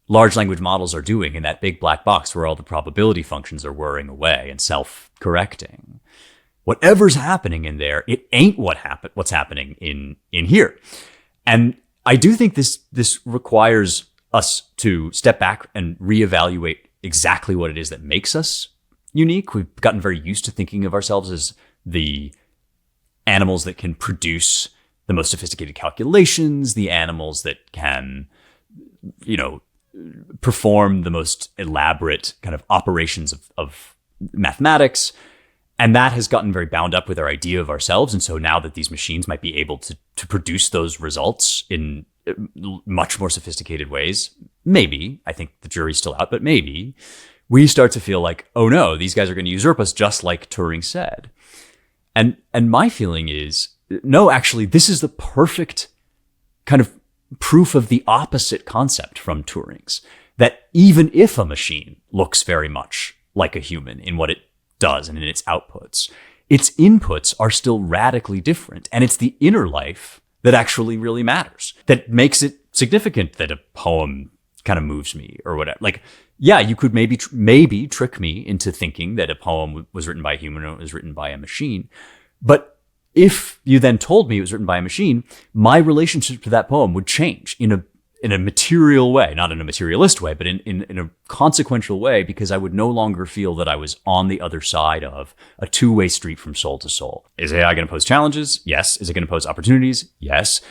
large language models are doing in that big black box where all the probability functions are whirring away and self-correcting, whatever's happening in there, it ain't what's happening in here. And I do think this requires us to step back and reevaluate exactly what it is that makes us unique. We've gotten very used to thinking of ourselves as the animals that can produce the most sophisticated calculations, the animals that can, perform the most elaborate kind of operations of mathematics. And that has gotten very bound up with our idea of ourselves. And so now that these machines might be able to produce those results in much more sophisticated ways, maybe, I think the jury's still out, but maybe, we start to feel like, oh no, these guys are going to usurp us, just like Turing said. And my feeling is, no, actually, this is the perfect kind of proof of the opposite concept from Turing's, that even if a machine looks very much like a human in what it does and in its outputs, its inputs are still radically different. And it's the inner life that actually really matters, that makes it significant that a poem kind of moves me or whatever. Like, yeah, you could maybe trick me into thinking that a poem was written by a human or it was written by a machine. But if you then told me it was written by a machine, my relationship to that poem would change in a material way, not in a materialist way, but in a consequential way, because I would no longer feel that I was on the other side of a two-way street from soul to soul. Is AI going to pose challenges? Yes. Is it going to pose opportunities? Yes.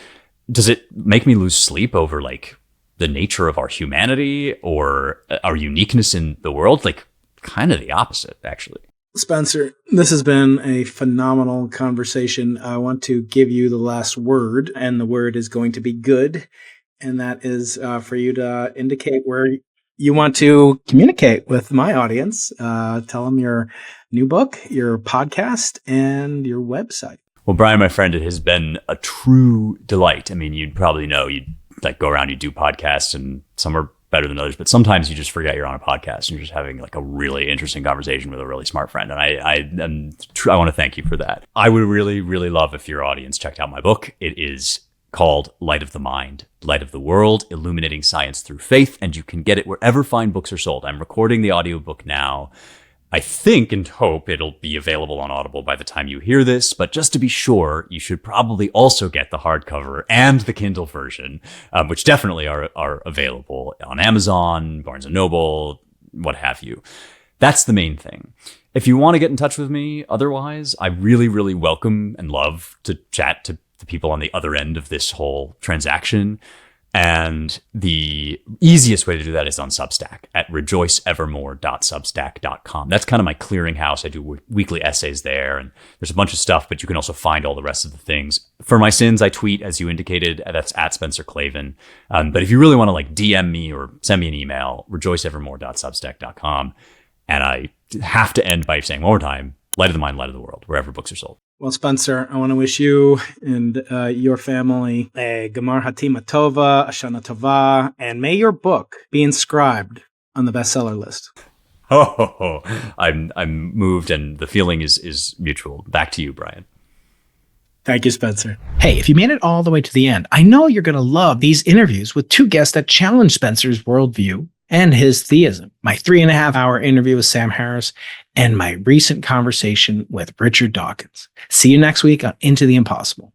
Does it make me lose sleep over like the nature of our humanity or our uniqueness in the world? Like kind of the opposite, actually. Spencer, this has been a phenomenal conversation. I want to give you the last word, and the word is going to be good. And that is for you to indicate where you want to communicate with my audience. Tell them your new book, your podcast, and your website. Well, Brian, my friend, it has been a true delight. I mean, you'd probably know, you'd like go around, you do podcasts, and some are better than others, but sometimes you just forget you're on a podcast and you're just having like a really interesting conversation with a really smart friend. And I want to thank you for that. I would really, really love if your audience checked out my book. It is called Light of the Mind, Light of the World, Illuminating Science Through Faith, and you can get it wherever fine books are sold. I'm recording the audiobook now. I think and hope it'll be available on Audible by the time you hear this, but just to be sure, you should probably also get the hardcover and the Kindle version, which definitely are available on Amazon, Barnes & Noble, what have you. That's the main thing. If you want to get in touch with me, otherwise, I really, really welcome and love to chat to the people on the other end of this whole transaction. And the easiest way to do that is on Substack at rejoiceevermore.substack.com. That's kind of my clearinghouse. I do weekly essays there, and there's a bunch of stuff, but you can also find all the rest of the things. For my sins, I tweet, as you indicated, that's at Spencer Klavan. But if you really want to like DM me or send me an email, rejoiceevermore.substack.com. And I have to end by saying one more time, light of the mind, light of the world, wherever books are sold. Well, Spencer, I want to wish you and your family a Gemar Hatima Tova, Ashana Tova, and may your book be inscribed on the bestseller list. Oh, I'm moved, and the feeling is mutual. Back to you, Brian. Thank you, Spencer. Hey, if you made it all the way to the end, I know you're going to love these interviews with two guests that challenge Spencer's worldview and his theism. My 3.5-hour interview with Sam Harris and my recent conversation with Richard Dawkins. See you next week on Into the Impossible.